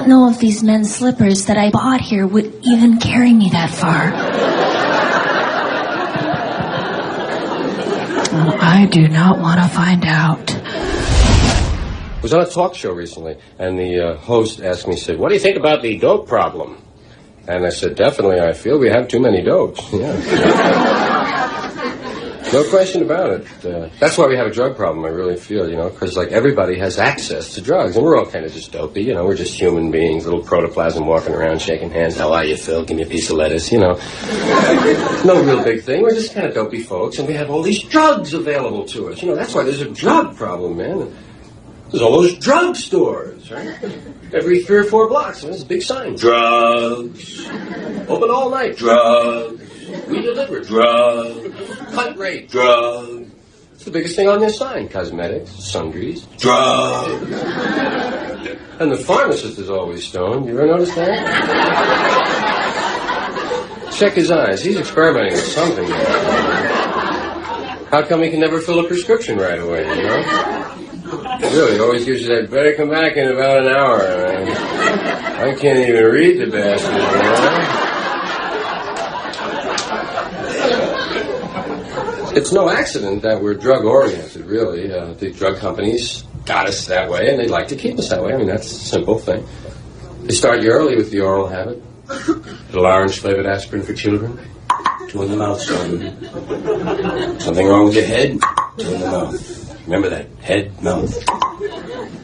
don't know if these men's slippers that I bought here would even carry me that far. Oh, I do not want to find out. I was on a talk show recently, and the host asked me, said, what do you think about the dope problem? And I said, definitely, I feel we have too many dopes. Yeah. No question about it. That's why we have a drug problem, I really feel, because, like, everybody has access to drugs, and we're all kind of just dopey, we're just human beings, little protoplasm walking around, shaking hands. How are you, Phil? Give me a piece of lettuce, No real big thing. We're just kind of dopey folks, and we have all these drugs available to us. That's why there's a drug problem, man. There's all those drug stores, right? Every 3 or 4 blocks, there's a big sign. Drugs. Open all night. Drugs. We deliver. Drugs. Cut rate. Drugs. It's the biggest thing on this sign. Cosmetics, sundries, drugs. And the pharmacist is always stoned. You ever notice that? Check his eyes. He's experimenting with something. How come he can never fill a prescription right away, Really, he always gives you that, better come back in about an hour. I can't even read the bastard, It's no accident that we're drug-oriented, really. The drug companies got us that way, and they'd like to keep us that way. I mean, that's a simple thing. They start you early with the oral habit. Little orange-flavored aspirin for children. 2 in the mouth, son. Something wrong with your head? 2 in the mouth. Remember that, head, mouth.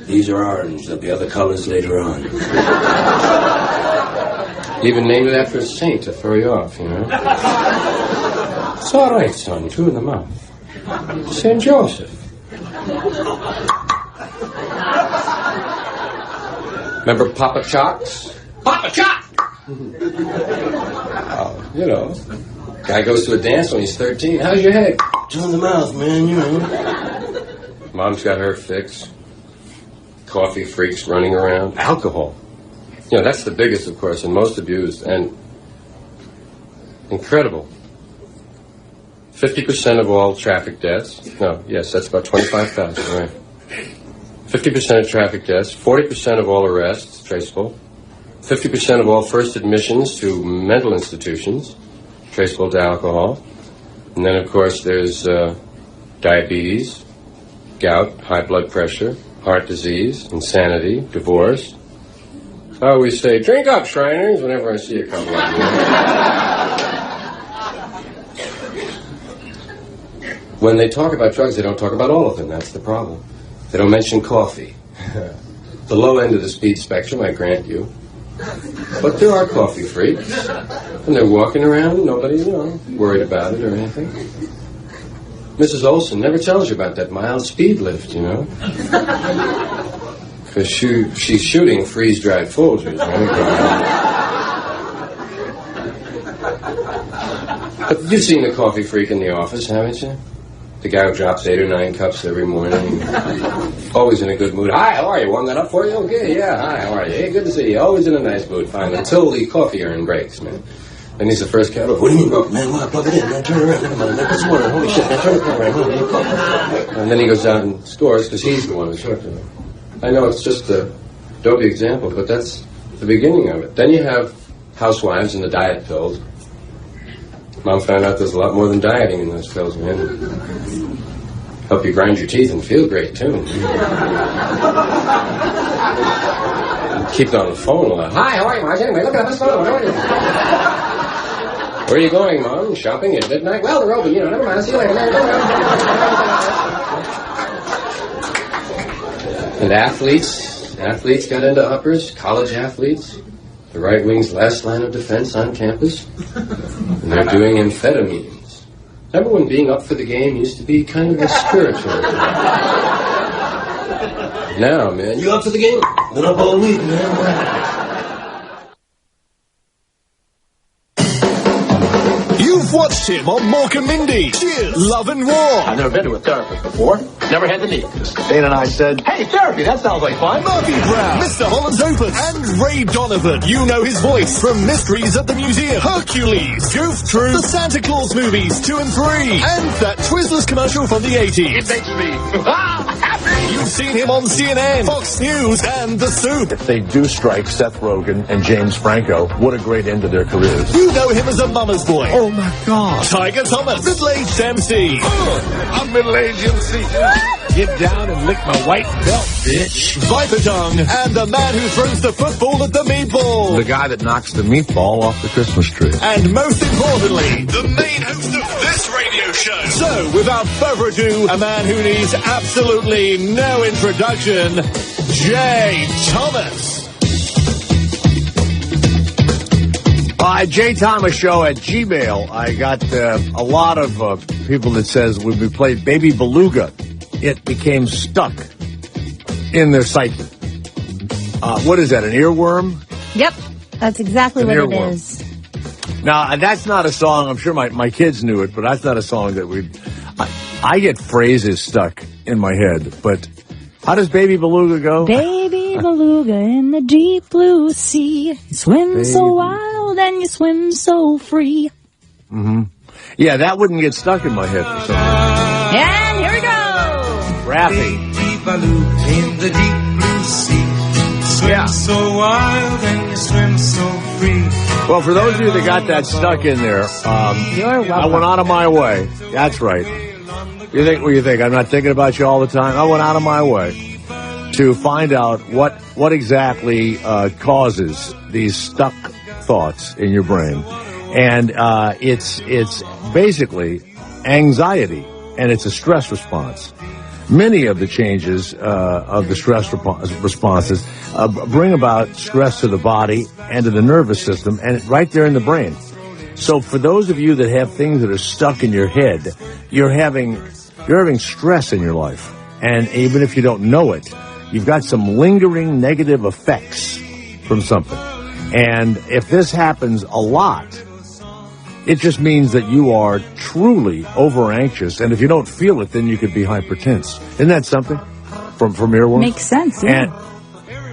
These are orange, there'll be other colors later on. Even named it after a saint to throw you off, It's all right, son, 2 in the mouth. St. Joseph. Remember Papa Chocks? Papa Choc! Guy goes to a dance when he's 13. How's your head? 2 in the mouth, man, Mom's got her fix. Coffee freaks running around. Alcohol. That's the biggest, of course, and most abused. And incredible. 50% of all traffic deaths. That's about 25,000, right. 50% of traffic deaths. 40% of all arrests, traceable. 50% of all first admissions to mental institutions, traceable to alcohol. And then, of course, there's diabetes, gout, high blood pressure, heart disease, insanity, divorce. I always say, drink up, Shriners, whenever I see a couple of them. When they talk about drugs, they don't talk about all of them. That's the problem. They don't mention coffee. The low end of the speed spectrum, I grant you. But there are coffee freaks. And they're walking around, nobody's, worried about it or anything. Mrs. Olson never tells you about that mild speed lift, Because she's shooting freeze-dried Folgers, But you've seen the coffee freak in the office, haven't you? The guy who drops 8 or 9 cups every morning. Always in a good mood. Hi, how are you? Warm that up for you? Okay, yeah, hi, how are you? Hey, good to see you. Always in a nice mood, fine. Until the coffee urn breaks, man. Then he's the first cat. What do you mean, bro? Man, what? Plug it in, man. Turn it around. Never mind. Put some water. Holy shit, man. Turn it around. And then he goes down and scores because he's the one who took it. I know it's just a dopey example, but that's the beginning of it. Then you have housewives and the diet pills. Mom found out there's a lot more than dieting in those pills, man. Help you grind your teeth and feel great, too. Keep it on the phone a lot. Hi, how are you, Marge? Anyway, look at this phone. How are you? Where are you going, Mom? Shopping at midnight? Well, they're open, never mind. See you later. And athletes got into uppers, college athletes. The right wing's last line of defense on campus. And they're doing amphetamines. Remember when being up for the game used to be kind of a spiritual thing? Now, man, you up for the game? Been up all week, man. You've watched him on Mork and Mindy. Cheers, Love and War. I've never been to a therapist before. Never had the need. Dana and I said, hey, therapy, that sounds like fun. Murphy Brown, Mr. Holland's Opus, and Ray Donovan. You know his voice from Mysteries at the Museum, Hercules, Goof Troop, the Santa Claus movies 2 and 3, and that Twizzlers commercial from the 80s. It makes me happy. You've seen him on CNN, Fox News, and The Soup. If they do strike Seth Rogen and James Franco, what a great end to their careers. You know him as a mama's boy. Oh, my God. Tiger Thomas, middle-aged MC. I'm middle-aged MC. Get down and lick my white belt, bitch. Viper Tongue, and the man who throws the football at the meatball. The guy that knocks the meatball off the Christmas tree. And most importantly, the main host of this radio show. So, without further ado, a man who needs absolutely no introduction, Jay Thomas. JThomasShow@gmail. I got a lot of people that says when we played Baby Beluga, it became stuck in their psyche. What is that, an earworm? Yep, that's exactly what earworm. it is. Now, that's not a song, I'm sure my kids knew it, but that's not a song that I get phrases stuck in my head, but how does Baby Beluga go? Baby beluga in the deep blue sea. You swim so wild and you swim so free. Mm-hmm. Yeah, that wouldn't get stuck in my head for some reason. And here we go. Raffy. Baby beluga in the deep blue sea. Swim so wild and you swim so free. Well, for those of you that got that stuck in there, You're welcome. I went out of my way. That's right. You think? What do you think? I'm not thinking about you all the time. I went out of my way to find out what exactly causes these stuck thoughts in your brain, and it's basically anxiety, and it's a stress response. Many of the changes of the stress responses bring about stress to the body and to the nervous system, and right there in the brain. So for those of you that have things that are stuck in your head, you're having stress in your life. And even if you don't know it, you've got some lingering negative effects from something. And if this happens a lot, it just means that you are truly over anxious. And if you don't feel it, then you could be hypertense. Isn't that something from earworms? Makes sense, yeah.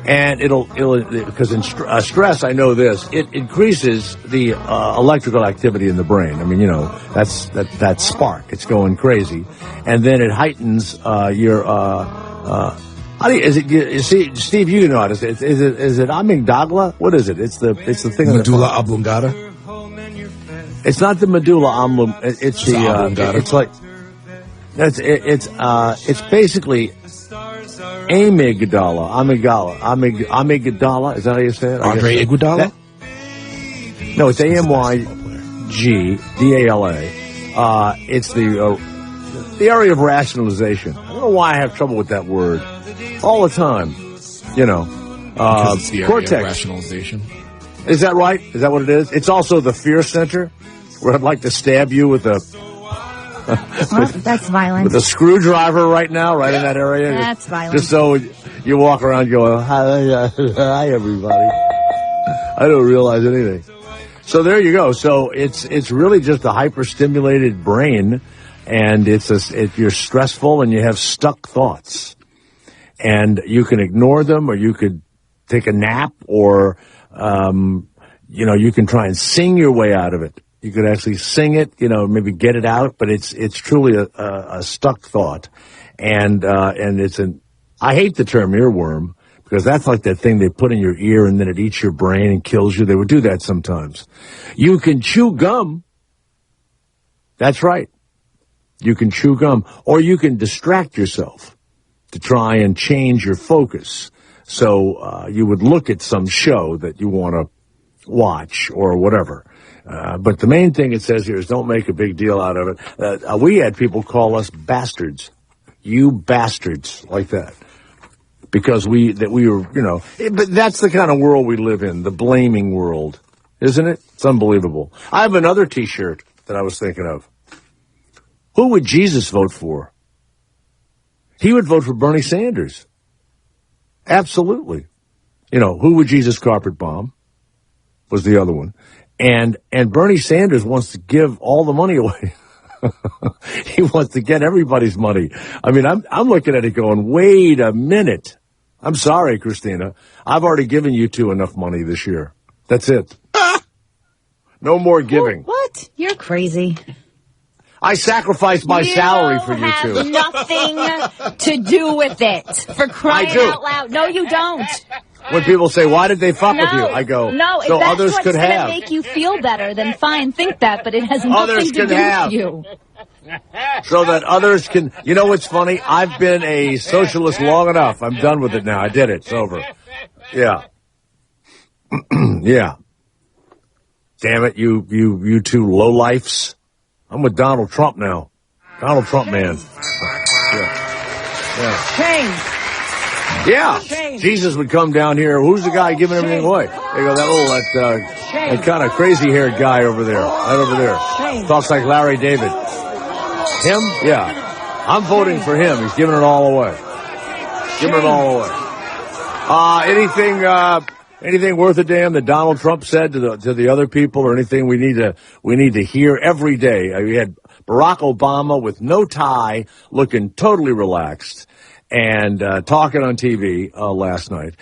And it'll because in stress, I know this, it increases the electrical activity in the brain. I mean, you know, that's that spark. It's going crazy, and then it heightens your. How do you, is it? You see, Steve, you know how to say it. Is it amygdala? What is it? It's the thing. Medulla oblongata. It's not the medulla oblongata. It's the oblongata. It's like it's basically. Amygdala. Is that how you say it? Andre Iguodala? No, it's AMYGDALA. It's the area of rationalization. I don't know why I have trouble with that word all the time. You know, Because it's the area cortex. of rationalization. Is that right? Is that what it is? It's also the fear center, where I'd like to stab you with a. Well, that's violent. With a screwdriver right now, right in that area. That's violent. Just so you walk around going, hi, everybody. I don't realize anything. So there you go. So it's really just a hyperstimulated brain, and you're stressful and you have stuck thoughts. And you can ignore them, or you could take a nap, or, you can try and sing your way out of it. You could actually sing it, maybe get it out, but it's truly a stuck thought. And I hate the term earworm, because that's like that thing they put in your ear and then it eats your brain and kills you. They would do that sometimes. You can chew gum. That's right. You can chew gum, or you can distract yourself to try and change your focus. So, you would look at some show that you want to watch or whatever. But the main thing it says here is don't make a big deal out of it. We had people call us bastards. You bastards, like that. Because we were, but that's the kind of world we live in, the blaming world. Isn't it? It's unbelievable. I have another T-shirt that I was thinking of. Who would Jesus vote for? He would vote for Bernie Sanders. Absolutely. Who would Jesus carpet bomb? Was the other one. And Bernie Sanders wants to give all the money away. He wants to get everybody's money. I mean, I'm looking at it going, wait a minute. I'm sorry, Christina. I've already given you two enough money this year. That's it. No more giving. What? You're crazy. I sacrificed my salary for you two. You have nothing to do with it. For crying out loud. No, you don't. When people say, why did they fuck with you? I go, no, so if that's others what's could going to have. make you feel better, then fine, think that, but it has nothing to do with you. So that others can... You know what's funny? I've been a socialist long enough. I'm done with it now. I did it. It's over. Yeah. Yeah. Damn it, you two lowlifes. I'm with Donald Trump now. Donald Trump, man. Yeah. Change. Yeah, Jesus would come down here. Who's the guy giving everything away? They go, that kind of crazy-haired guy over there, right over there. Talks like Larry David. Him? Yeah. I'm voting for him. He's giving it all away. Giving it all away. Anything worth a damn that Donald Trump said to the other people, or anything we need to hear every day? We had Barack Obama with no tie, looking totally relaxed, and talking on TV last night.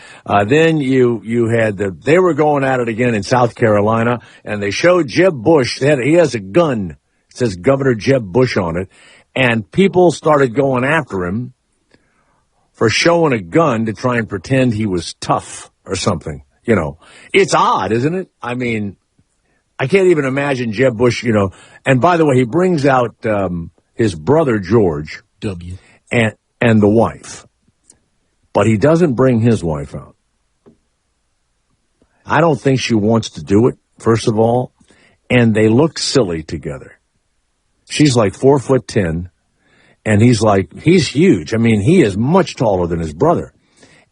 Then you had they were going at it again in South Carolina, and they showed Jeb Bush. He has a gun. It says Governor Jeb Bush on it, and people started going after him for showing a gun to try and pretend he was tough or something. You know, it's odd, isn't it? I mean, I can't even imagine Jeb Bush, you know. And by the way, he brings out his brother George W. and the wife, but he doesn't bring his wife out. I don't think she wants to do it, first of all, and they look silly together. She's like 4'10", and he's huge. I mean, he is much taller than his brother.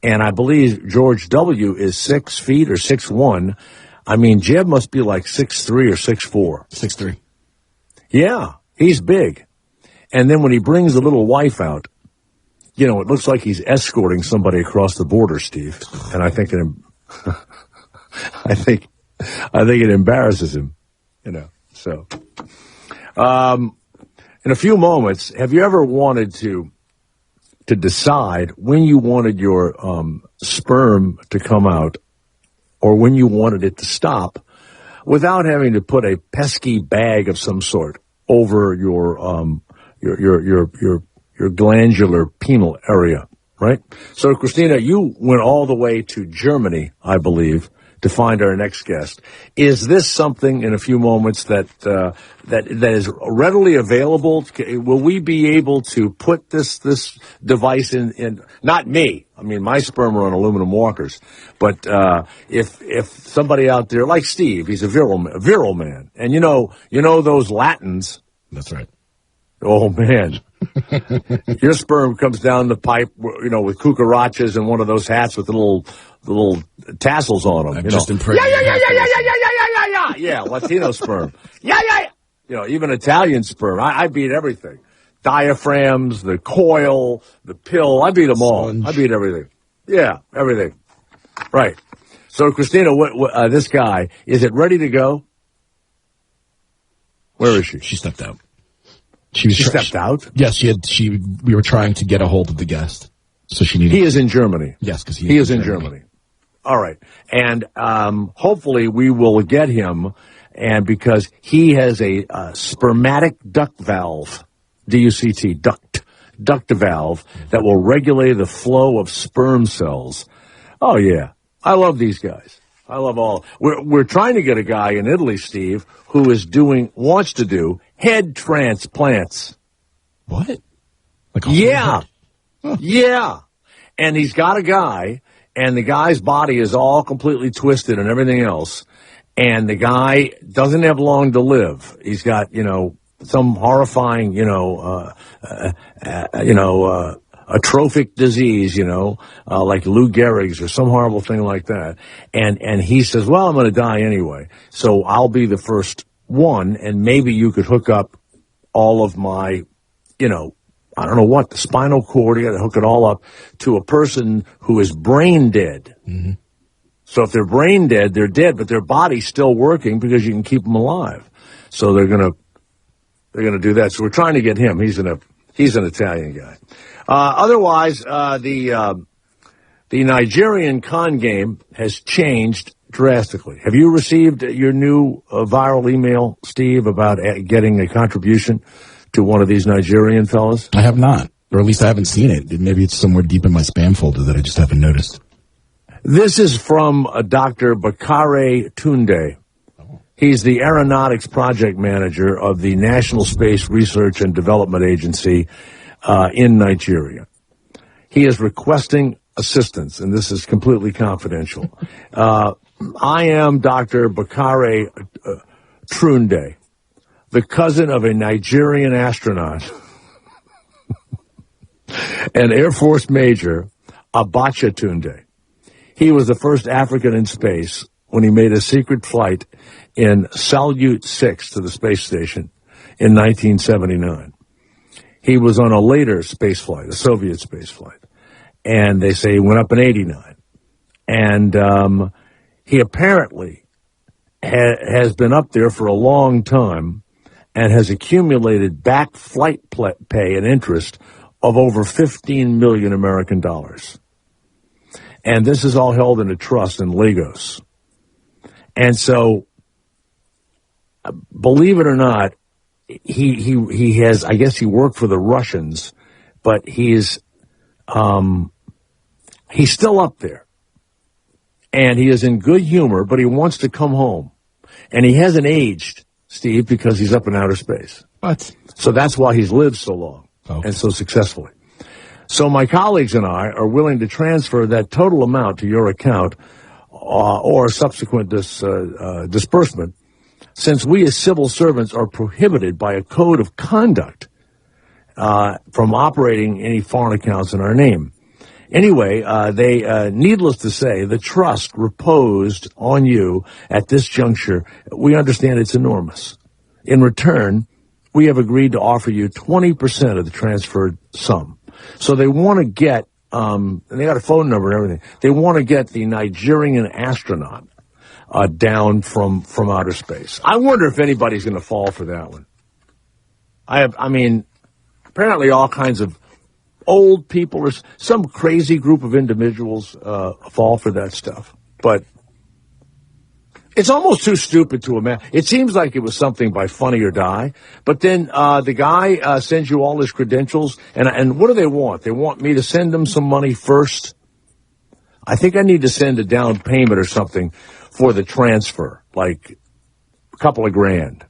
And I believe George W. is 6 feet or 6'1". I mean, Jeb must be like 6'3" or 6'4". 6'3". Yeah, he's big. And then when he brings the little wife out, you know, it looks like he's escorting somebody across the border, Steve. And I think it embarrasses him, you know. So, in a few moments, have you ever wanted to decide when you wanted your sperm to come out or when you wanted it to stop without having to put a pesky bag of some sort over your glandular penile area, right? So, Christina, you went all the way to Germany, I believe, to find our next guest. Is this something in a few moments that is readily available? Will we be able to put this device in? Not me. I mean, my sperm are on aluminum walkers. But if somebody out there like Steve, he's a virile man, and you know those Latins. That's right. Oh man. Your sperm comes down the pipe, you know, with cucarachas and one of those hats with the little tassels on them. Just impregnated. Yeah, Latino sperm. Yeah. You know, even Italian sperm. I beat everything. Diaphragms, the coil, the pill. I beat them all. I beat everything. Yeah, everything. Right. So, Christina, this guy, is it ready to go? Where is she? She stepped out. She stepped out? Yes, we were trying to get a hold of the guest. So she needed. He is in Germany. Yes, because he is in Germany. All right. And hopefully we will get him, and because he has a spermatic duct valve, D-U-C-T, duct valve, that will regulate the flow of sperm cells. Oh, yeah. I love these guys. I love all. We're trying to get a guy in Italy, Steve, who wants to do head transplants. What? Yeah. Huh. Yeah. And he's got a guy, and the guy's body is all completely twisted and everything else. And the guy doesn't have long to live. He's got, some horrifying, atrophic disease, like Lou Gehrig's or some horrible thing like that. And he says, well, I'm going to die anyway. So I'll be the first one, and maybe you could hook up all of my, I don't know what, the spinal cord, you got to hook it all up to a person who is brain dead. Mm-hmm. So if they're brain dead, they're dead, but their body's still working because you can keep them alive. So they're going to do that. So we're trying to get him. He's an Italian guy. Otherwise, the Nigerian con game has changed drastically. Have you received your new viral email, Steve, about getting a contribution to one of these Nigerian fellas? I have not, or at least I haven't seen it. Maybe it's somewhere deep in my spam folder that I just haven't noticed. This is from Dr. Bakare Tunde. He's the aeronautics project manager of the National Space Research and Development Agency in Nigeria. He is requesting assistance, and this is completely confidential. I am Dr. Bakare Tunde, the cousin of a Nigerian astronaut, and Air Force Major Abacha Tunde. He was the first African in space when he made a secret flight in Salyut 6 to the space station in 1979. He was on a later space flight, a Soviet space flight, and they say he went up in 89. And he apparently has been up there for a long time and has accumulated back flight pay and interest of over 15 million American dollars. And this is all held in a trust in Lagos. And so, believe it or not, he has, I guess he worked for the Russians, but he's still up there. And he is in good humor, but he wants to come home. And he hasn't aged, Steve, because he's up in outer space. What? So that's why he's lived so long and so successfully. So my colleagues and I are willing to transfer that total amount to your account or subsequent disbursement, since we as civil servants are prohibited by a code of conduct from operating any foreign accounts in our name. Anyway, needless to say, the trust reposed on you at this juncture, we understand it's enormous. In return, we have agreed to offer you 20% of the transferred sum. So they want to get, and they got a phone number and everything, they want to get the Nigerian astronaut down from outer space. I wonder if anybody's going to fall for that one. I mean, apparently all kinds of old people or some crazy group of individuals fall for that stuff. But it's almost too stupid to imagine. It seems like it was something by Funny or Die. But then the guy sends you all his credentials. And what do they want? They want me to send them some money first. I think I need to send a down payment or something for the transfer, like a couple of grand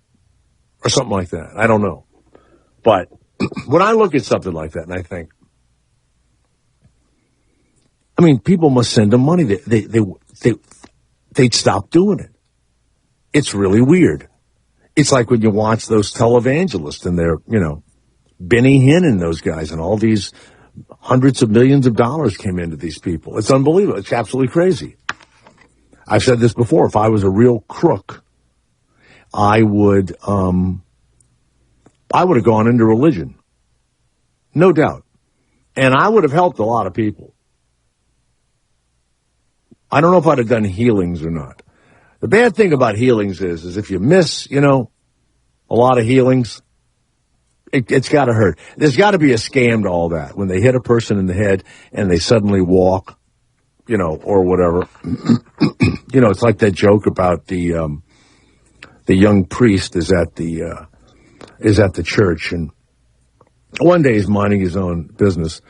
or something like that. I don't know. But when I look at something like that and I think, I mean, people must send them money. They'd stop doing it. It's really weird. It's like when you watch those televangelists and they're, Benny Hinn and those guys and all these hundreds of millions of dollars came into these people. It's unbelievable. It's absolutely crazy. I've said this before. If I was a real crook, I would have gone into religion. No doubt. And I would have helped a lot of people. I don't know if I'd have done healings or not. The bad thing about healings is if you miss, a lot of healings, it's got to hurt. There's got to be a scam to all that. When they hit a person in the head and they suddenly walk, or whatever. It's like that joke about the young priest is at the church, and one day he's minding his own business,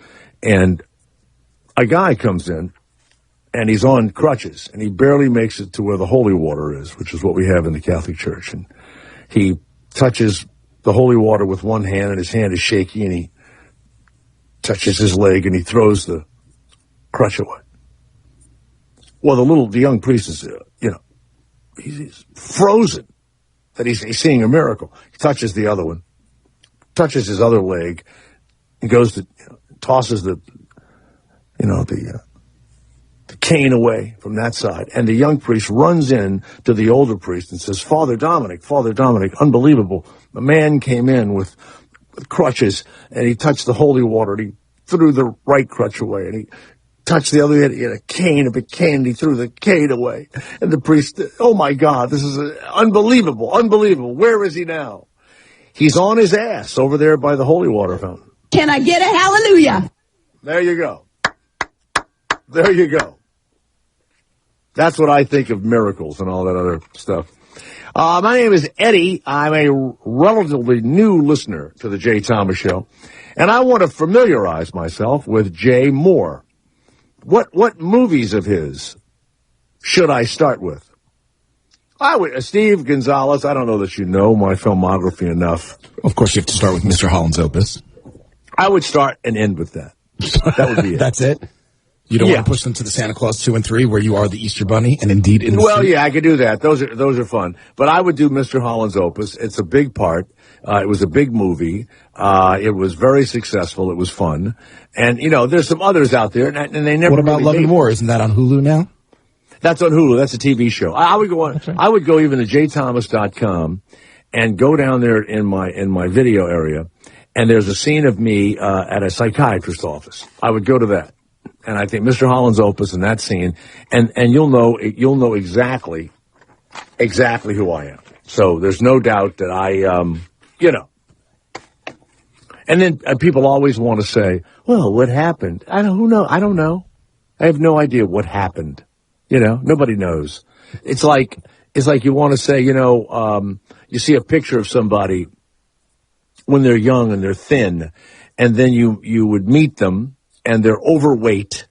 and a guy comes in. And he's on crutches, and he barely makes it to where the holy water is, which is what we have in the Catholic Church. And he touches the holy water with one hand, and his hand is shaky, and he touches his leg, and he throws the crutch away. Well, the young priest is, he's frozen that he's seeing a miracle. He touches the other one, touches his other leg, and goes to, tosses the cane away from that side. And the young priest runs in to the older priest and says, Father Dominic, unbelievable. The man came in with crutches, and he touched the holy water, and he threw the right crutch away, and he touched the other, he had a big cane, and he threw the cane away. And the priest, oh my God, this is unbelievable. Where is he now? He's on his ass over there by the holy water fountain. Can I get a hallelujah? There you go. There you go. That's what I think of miracles and all that other stuff. My name is Eddie. I'm a relatively new listener to the Jay Thomas Show, and I want to familiarize myself with Jay Moore. What movies of his should I start with? Steve Gonzalez, I don't know that you know my filmography enough. Of course, you have to start with Mr. Holland's Opus. I would start and end with that. That would be it. That's it? You don't want to push them to the Santa Claus 2 and 3 where you are the Easter Bunny and indeed in the suit? Yeah, I could do that. Those are fun. But I would do Mr. Holland's Opus. It's a big part. It was a big movie. It was very successful. It was fun. And, there's some others out there, and they never. What about Love and War? Isn't that on Hulu now? That's on Hulu. That's a TV show. I would go on. Right. I would go even to jthomas.com and go down there in my video area, and there's a scene of me at a psychiatrist's office. I would go to that, and I think Mr. Holland's Opus in that scene, and you'll know exactly who I am. So there's no doubt that I And then people always want to say, "Well, what happened?" I don't know. I have no idea what happened. Nobody knows. It's like you want to say, you see a picture of somebody when they're young and they're thin, and then you would meet them and they're overweight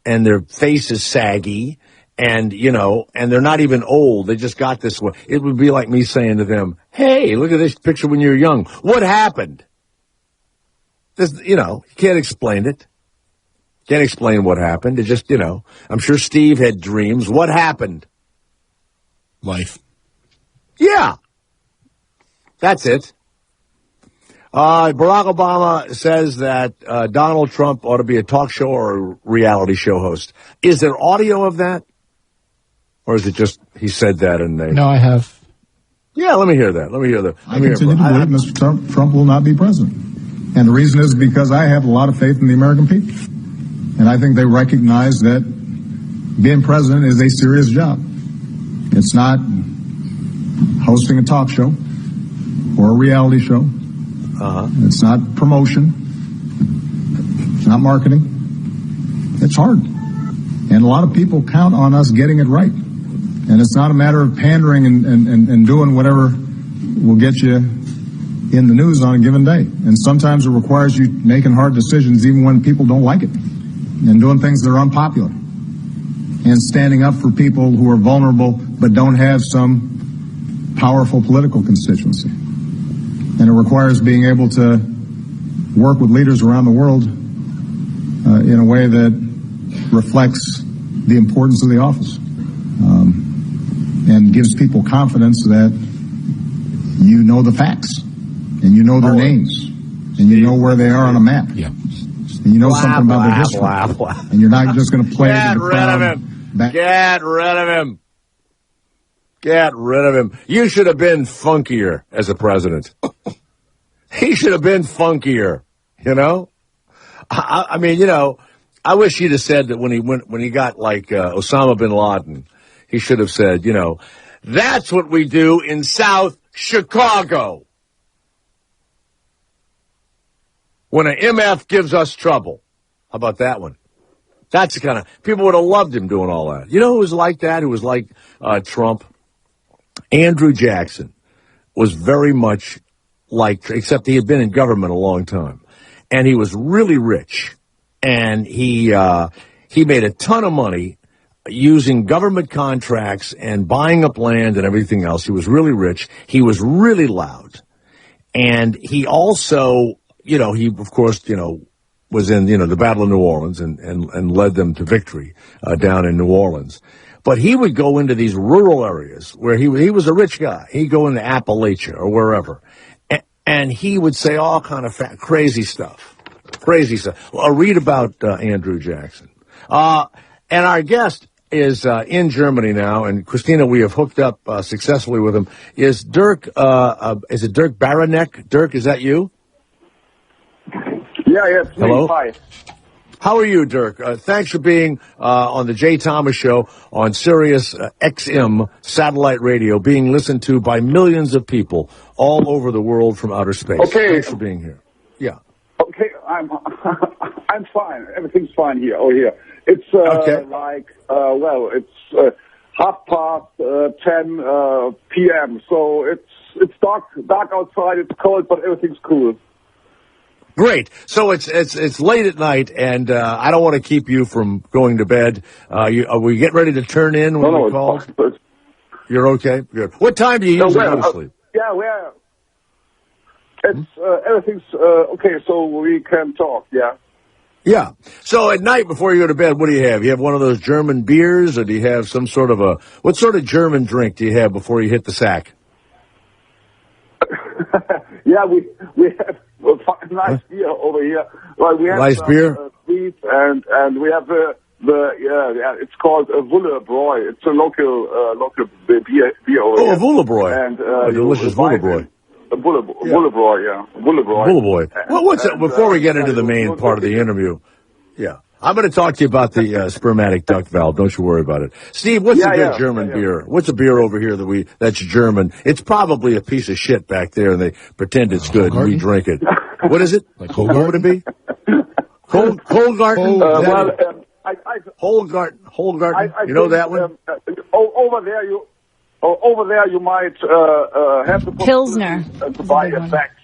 and their face is saggy and, and they're not even old. They just got this way. It would be like me saying to them, "Hey, look at this picture when you were young. What happened?" You can't explain it. Can't explain what happened. It just, I'm sure Steve had dreams. What happened? Life. Yeah. That's it. Barack Obama says that Donald Trump ought to be a talk show or a reality show host. Is there audio of that? Or is it just he said that and they... No, I have. Yeah, let me hear that. I continue to believe Mr. Trump will not be president. And the reason is because I have a lot of faith in the American people. And I think they recognize that being president is a serious job. It's not hosting a talk show or a reality show. It's not promotion. It's not marketing. It's hard. And a lot of people count on us getting it right. And it's not a matter of pandering and doing whatever will get you in the news on a given day. And sometimes it requires you making hard decisions even when people don't like it. And doing things that are unpopular. And standing up for people who are vulnerable but don't have some powerful political constituency. And it requires being able to work with leaders around the world in a way that reflects the importance of the office. And gives people confidence that you know the facts. And you know their names. And you know where they are on a map. Yeah. And you know something about their history. And you're not just going to play to the crowd. Get rid of him. Get rid of him. You should have been funkier as a president. He should have been funkier, I mean, I wish he'd have said that when he got like Osama bin Laden, he should have said, that's what we do in South Chicago. When an MF gives us trouble. How about that one? That's the kind of... People would have loved him doing all that. You know who was like that? Who was like Trump? Andrew Jackson was very much like... Except he had been in government a long time. And he was really rich. And he made a ton of money using government contracts and buying up land and everything else. He was really rich. He was really loud. And he also... he, of course, was in, the Battle of New Orleans and led them to victory down in New Orleans. But he would go into these rural areas where he was a rich guy. He'd go into Appalachia or wherever. And he would say all kind of crazy stuff. Crazy stuff. Well, read about Andrew Jackson. And our guest is in Germany now. And, Christina, we have hooked up successfully with him. Is Dirk, is it Dirk Baranek? Dirk, is that you? Yeah, it's me. Hello? Hi. How are you, Dirk? Thanks for being on the Jay Thomas Show on Sirius XM satellite radio, being listened to by millions of people all over the world from outer space. Okay. Thanks for being here. Yeah. Okay, I'm fine. Everything's fine here. Oh, here. It's okay. it's 10 p.m. So it's dark outside. It's cold, but everything's cool. Great. So it's late at night, and I don't want to keep you from going to bed. Are we getting ready to turn in when we call? You're okay? Good. What time do you usually go to sleep? Everything's okay, so we can talk, yeah. Yeah. So at night before you go to bed, what do you have? You have one of those German beers, or do you have some sort of what sort of German drink do you have before you hit the sack? Yeah, we have a nice beer over here. Well, we have nice beer? Sweets, and we have it's called a Wullerbräu. It's a local beer over here. Oh, a Wullerbräu. And a delicious Wullerbräu. Wullerbräu, yeah. Wullerbräu. Well, what's it? Before we get into the main part of the interview, I'm going to talk to you about the spermatic duct valve. Don't you worry about it. Steve, what's a good German beer? What's a beer over here that's German? It's probably a piece of shit back there, and they pretend it's good, and we drink it. What is it? Like Hogarten? What would it be? Hogarten? Hogarten. You know that one? Over there, you might have the Pilsner to buy a Bex.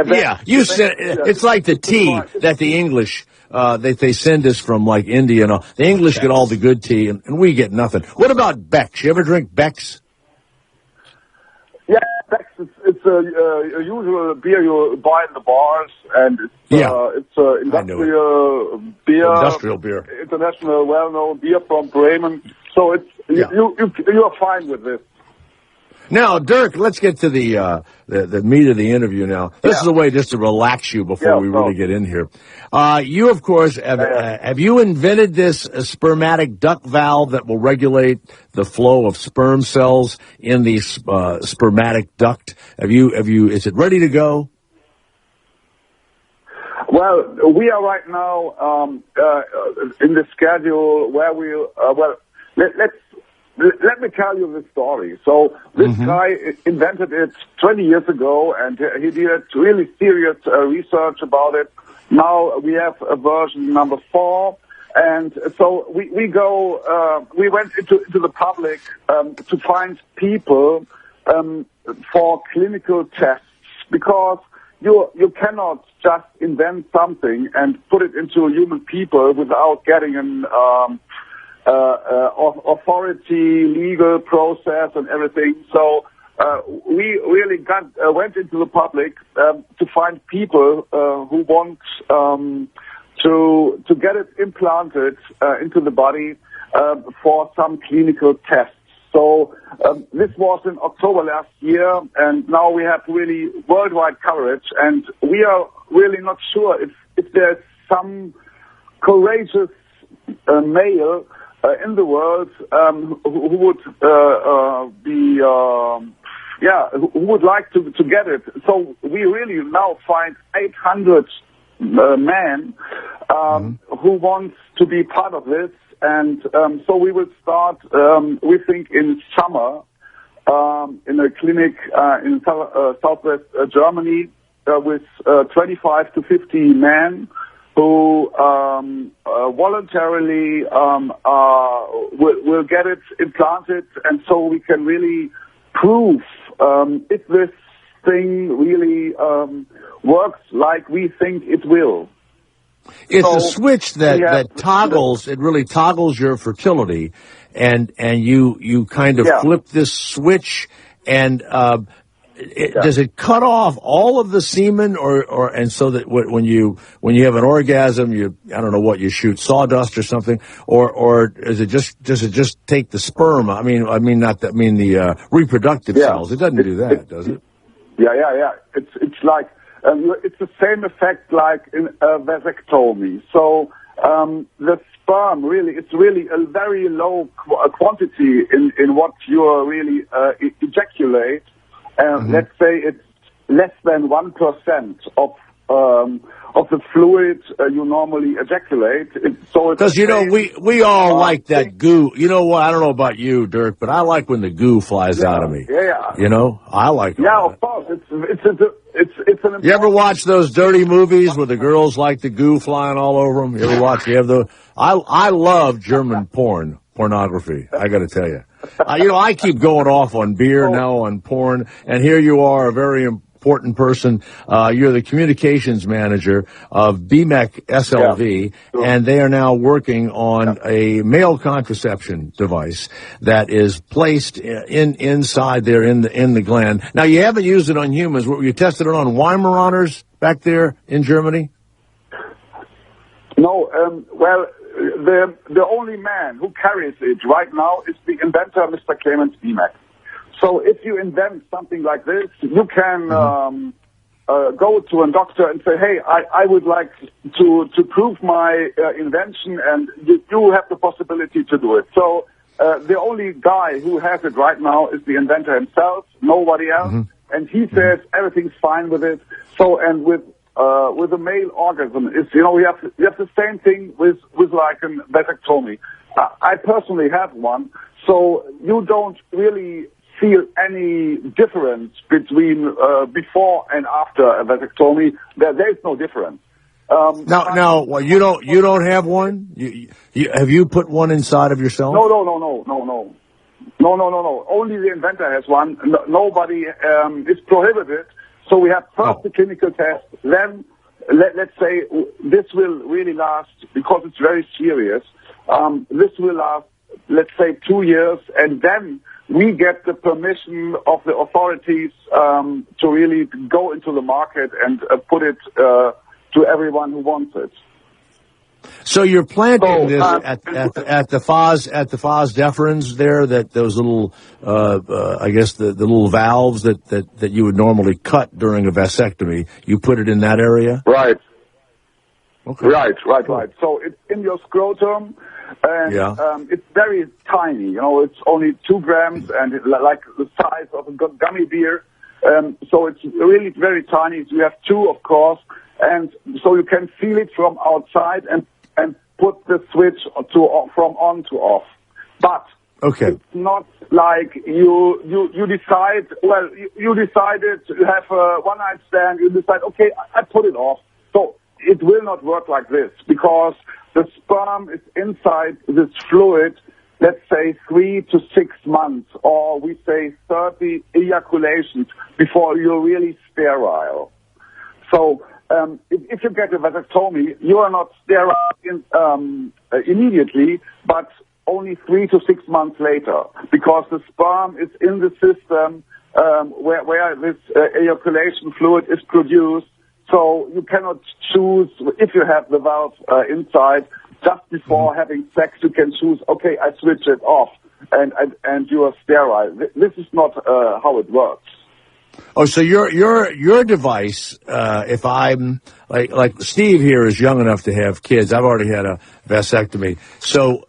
Yeah, you said it's like the tea that the English they send us from like India and all. The English get all the good tea, and we get nothing. What about Bex? You ever drink Bex? Yeah, Bex. It's a usual beer you buy in the bars, and it's industrial beer. Industrial beer. International, well-known beer from Bremen. So you are fine with this. Now, Dirk, let's get to the meat of the interview now. This is a way just to relax you before we really get in here. You, of course, have you invented this spermatic duct valve that will regulate the flow of sperm cells in the spermatic duct? Is it ready to go? Well, we are right now in the schedule where let me tell you the story. So this guy invented it 20 years ago, and he did really serious research about it. Now we have a version number 4, and so we went into the public to find people for clinical tests, because you cannot just invent something and put it into human people without getting an authority, legal process, and everything. So we really went into the public to find people who want to get it implanted into the body for some clinical tests. So this was in October last year, and now we have really worldwide coverage, and we are really not sure if there's some courageous male in the world who would like to get it. So we really now find 800 men who want to be part of this, and so we will start, we think, in summer in a clinic in southwest Germany with 25 to 50 men who voluntarily will get it implanted, and so we can really prove if this thing really works like we think it will. It's a switch that toggles. It really toggles your fertility, and you kind of flip this switch, and does it cut off all of the semen, and so that when you have an orgasm, I don't know what you shoot, sawdust or something, or does it just take the sperm? I mean the reproductive cells. It doesn't do that, does it? Yeah. It's like it's the same effect like in a vasectomy. So the sperm it's really a very low quantity in what you really ejaculate. Let's say it's less than 1% of the fluid you normally ejaculate. Because we all like that goo. You know what? I don't know about you, Dirk, but I like when the goo flies out of me. Yeah. You know, I like it. Yeah, of course. It's an. You ever watch those dirty movies where the girls like the goo flying all over them? You ever watch? You have the. I love German porn. pornography. I got to tell you. I keep going off on beer, now on porn, and here you are, a very important person. You're the communications manager of BMEC SLV, and they are now working on a male contraception device that is placed inside there in the gland. Now, you haven't used it on humans. You tested it on Weimaraners back there in Germany? No, well, the only man who carries it right now is the inventor, Mr. Clemens BMEC. So if you invent something like this, you can go to a doctor and say, hey, I would like to prove my invention, and you have the possibility to do it. So the only guy who has it right now is the inventor himself, nobody else. And he says everything's fine with it. So, and with a male orgasm, we have the same thing with like a vasectomy. I personally have one, so you don't really feel any difference between before and after a vasectomy. There is no difference. Well, you don't have one? Have you put one inside of yourself? No. Only the inventor has one. Nobody is prohibited. So we have first the clinical test, then let's say this will really last, because it's very serious. This will last, let's say, 2 years, and then we get the permission of the authorities to really go into the market and put it to everyone who wants it. So you're planting this at the Fos deferens there, those little I guess the little valves that you would normally cut during a vasectomy. You put it in that area? Right. Okay. Right. So it's in your scrotum, and it's very tiny. It's only 2 grams, and like the size of a gummy bear. So it's really very tiny. You have 2, of course, and so you can feel it from outside and put the switch from on to off. But it's not like you decide. Well, you decided to have a one-night stand. You decide, okay, I put it off. So it will not work like this, because the sperm is inside this fluid, let's say 3 to 6 months, or we say 30 ejaculations before you're really sterile. So if you get a vasectomy, you are not sterile immediately, but only 3 to 6 months later, because the sperm is in the system where this ejaculation fluid is produced. So you cannot choose, if you have the valve inside, just before having sex, you can choose, okay, I switch it off, and you are sterile. This is not how it works. Oh, so your device, if I'm, like Steve here is young enough to have kids. I've already had a vasectomy. So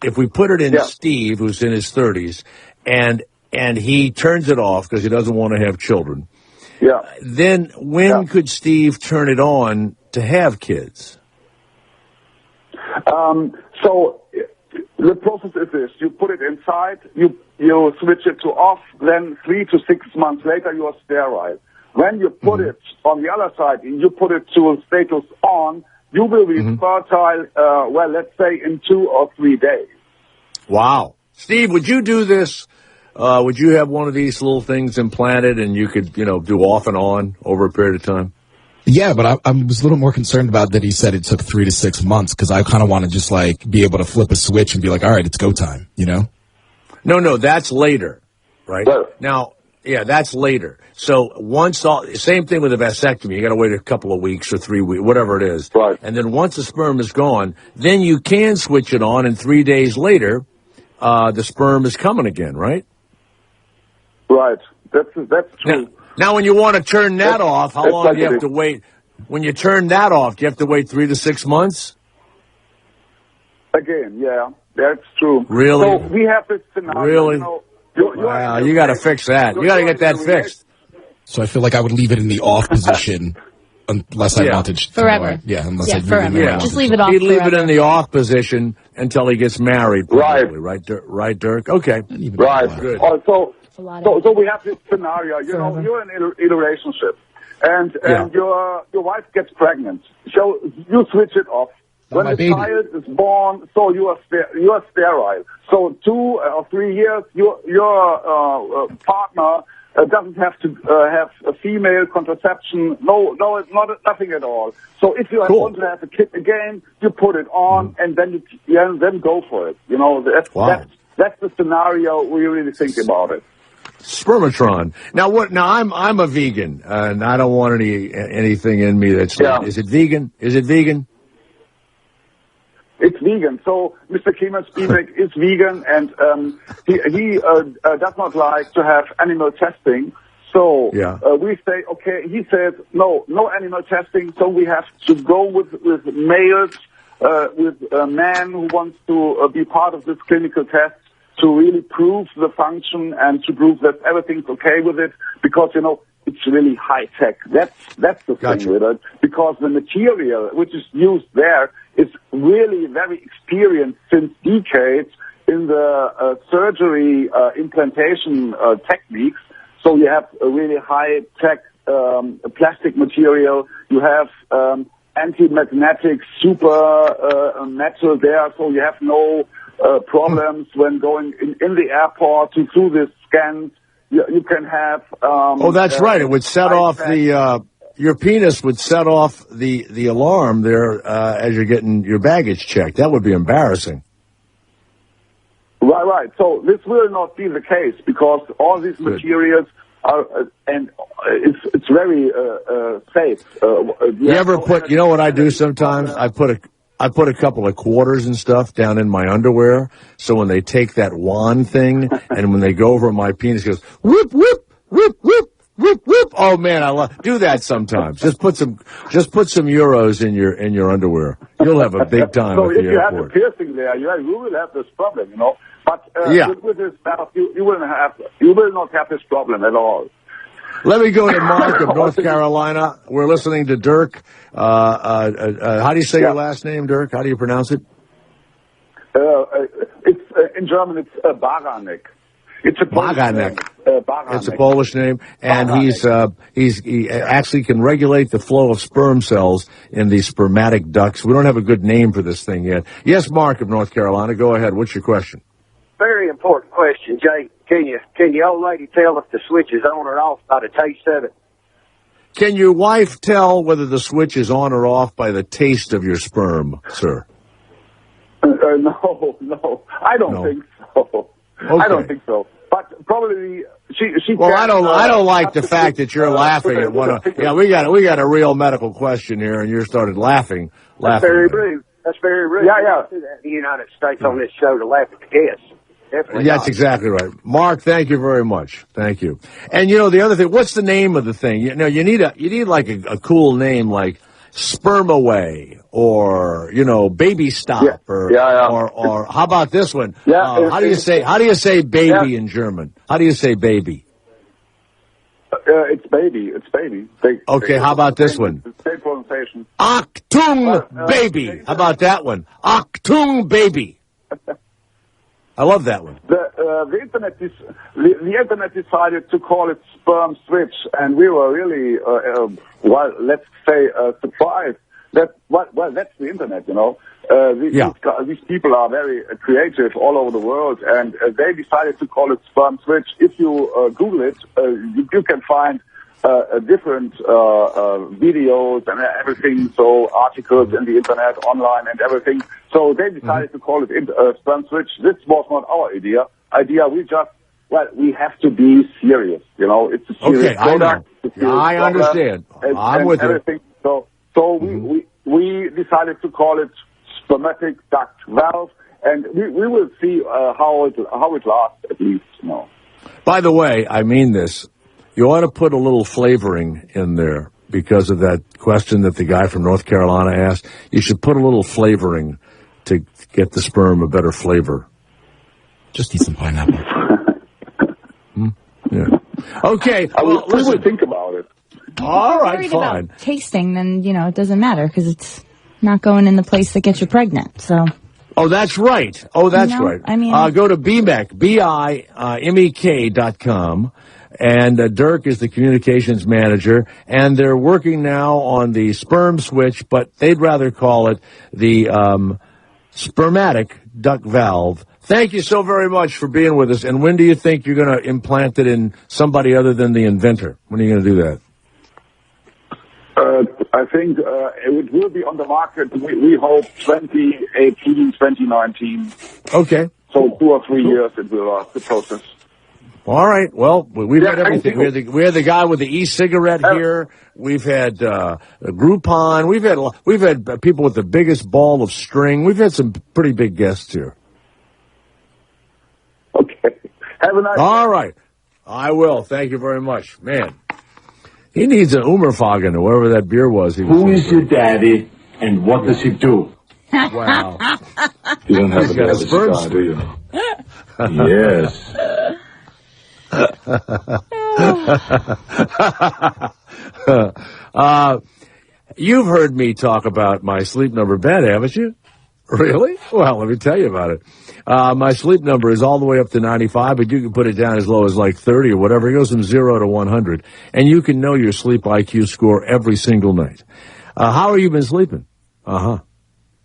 if we put it in Steve, who's in his 30s, and he turns it off because he doesn't want to have children, then when could Steve turn it on to have kids? So the process is this: you put it inside, you switch it to off, then 3 to 6 months later you are sterile. When you put it on the other side, you put it to status on, you will be fertile, well, let's say in 2 or 3 days. Wow. Steve, would you do this? Would you have one of these little things implanted and you could, do off and on over a period of time? Yeah, but I was a little more concerned about that he said it took 3 to 6 months, because I kind of want to just be able to flip a switch and be like, all right, it's go time, No, that's later, right? Now, that's later. So same thing with a vasectomy. You got to wait a couple of weeks or 3 weeks, whatever it is. Right. And then once the sperm is gone, then you can switch it on, and 3 days later, the sperm is coming again, right? Right. That's true. Now, when you want to turn that off, how long do you have to wait? When you turn that off, do you have to wait 3 to 6 months? Again, yeah, that's true. Really? So we have this scenario. Really? Wow, you got to fix that. You got to get that fixed. So I feel like I would leave it in the off position unless I wanted to. Forever. Unless I forever. Just leave it off. He'd leave it in the off position until he gets married, probably. Right, Dirk? Okay. Right. Good. So we have this scenario. You're in a relationship, and your wife gets pregnant. So you switch it off. when the child is born, so you are sterile. So 2 or 3 years, your partner doesn't have to have a female contraception. No, it's nothing at all. So if you want to have a kid again, you put it on and then then go for it. You know, that's the scenario we really think about it. Spermatron. Now what? Now I'm a vegan, and I don't want anything in me that's. Is it vegan? Is it vegan? It's vegan. So Mr. Spermatic is vegan, and he does not like to have animal testing. So we say, okay, he says, no animal testing. So we have to go with males, with a man who wants to be part of this clinical test to really prove the function and to prove that everything's okay with it, because, you know, it's really high tech. That's the thing with it, because the material which is used there is really very experienced since decades in the surgery implantation techniques. So you have a really high tech plastic material. You have anti-magnetic super metal there, so you have no problems when going in the airport to do this scans. You can have. That's right. It would set off your penis would set off the alarm there as you're getting your baggage checked. That would be embarrassing. Right. So this will not be the case, because all these materials are, and it's very safe. You ever put? You know what I do sometimes? I put a couple of quarters and stuff down in my underwear, so when they take that wand thing and when they go over my penis, it goes whoop whoop whoop whoop whoop whoop. Oh man, I do that sometimes. Just put some euros in your underwear. You'll have a big time so at the airport. So if you have a piercing there, you will have this problem, you know. But with this stuff, you will not have this problem at all. Let me go to Mark of North Carolina. We're listening to Dirk. How do you say your last name, Dirk? How do you pronounce it? It's in German. It's Baranek. It's a Polish name. It's a Polish name, and he actually can regulate the flow of sperm cells in these spermatic ducts. We don't have a good name for this thing yet. Yes, Mark of North Carolina. Go ahead. What's your question? Very important question, Jay. Can your old lady tell if the switch is on or off by the taste of it? Can your wife tell whether the switch is on or off by the taste of your sperm, sir? No. I don't think so. Okay. I don't think so. But probably she. Well, I don't like the fact that you're laughing at one. We got a real medical question here, and you started laughing. That's very rude. That's very rude. Yeah. In the United States on this show to laugh at the guests. Definitely. That's exactly right. Mark, thank you very much. Thank you. And you know the other thing, what's the name of the thing? You know, you need like a cool name like Spermaway or, you know, Baby Stop or how about this one? How do you say baby in German? How do you say baby? It's baby. It's baby. Okay, how about this one? Same pronunciation. Achtung baby. How about that one? Achtung baby. I love that one. The internet decided to call it sperm switch, and we were really, let's say, surprised. That's the internet, you know. These people are very creative all over the world, and they decided to call it sperm switch. If you Google it, you can find different videos and everything, so articles in the internet, online and everything. So they decided to call it sperm switch. This was not our idea. We have to be serious, you know. It's a serious product. I understand. I'm with everything. you. So we decided to call it spermatic duct valve, and we will see how it lasts, at least, you know. By the way, I mean this. You ought to put a little flavoring in there because of that question that the guy from North Carolina asked. You should put a little flavoring to get the sperm a better flavor. Just eat some pineapple. Yeah. Okay. Well, we will think about it. All right, worried fine. About tasting, then, you know, it doesn't matter because it's not going in the place that gets you pregnant. So. Oh, that's right. Right. I mean, go to BIMEK, BIMEK.com. And Dirk is the communications manager, and they're working now on the sperm switch, but they'd rather call it the Spermatic duct valve. Thank you so very much for being with us. And when do you think you're going to implant it in somebody other than the inventor? When are you going to do that? I think it will be on the market, we hope, 2018, 2019. Okay. So 2 or 3 years it will last, the process. All right. Well, we've had everything. We had the guy with the e-cigarette here. We've had Groupon. We've had people with the biggest ball of string. We've had some pretty big guests here. Okay. Have a nice day. All right. I will. Thank you very much. Man, he needs an Umerfagen or whatever that beer was. Who is your daddy and what does he do? Wow. You don't have got a sperm cigar, do you? Yes. You've heard me talk about my sleep number bed, haven't you? Really? Well, let me tell you about it. My sleep number is all the way up to 95, but you can put it down as low as like 30 or whatever. It goes from 0 to 100. And you can know your sleep IQ score every single night. How have you been sleeping? Uh-huh.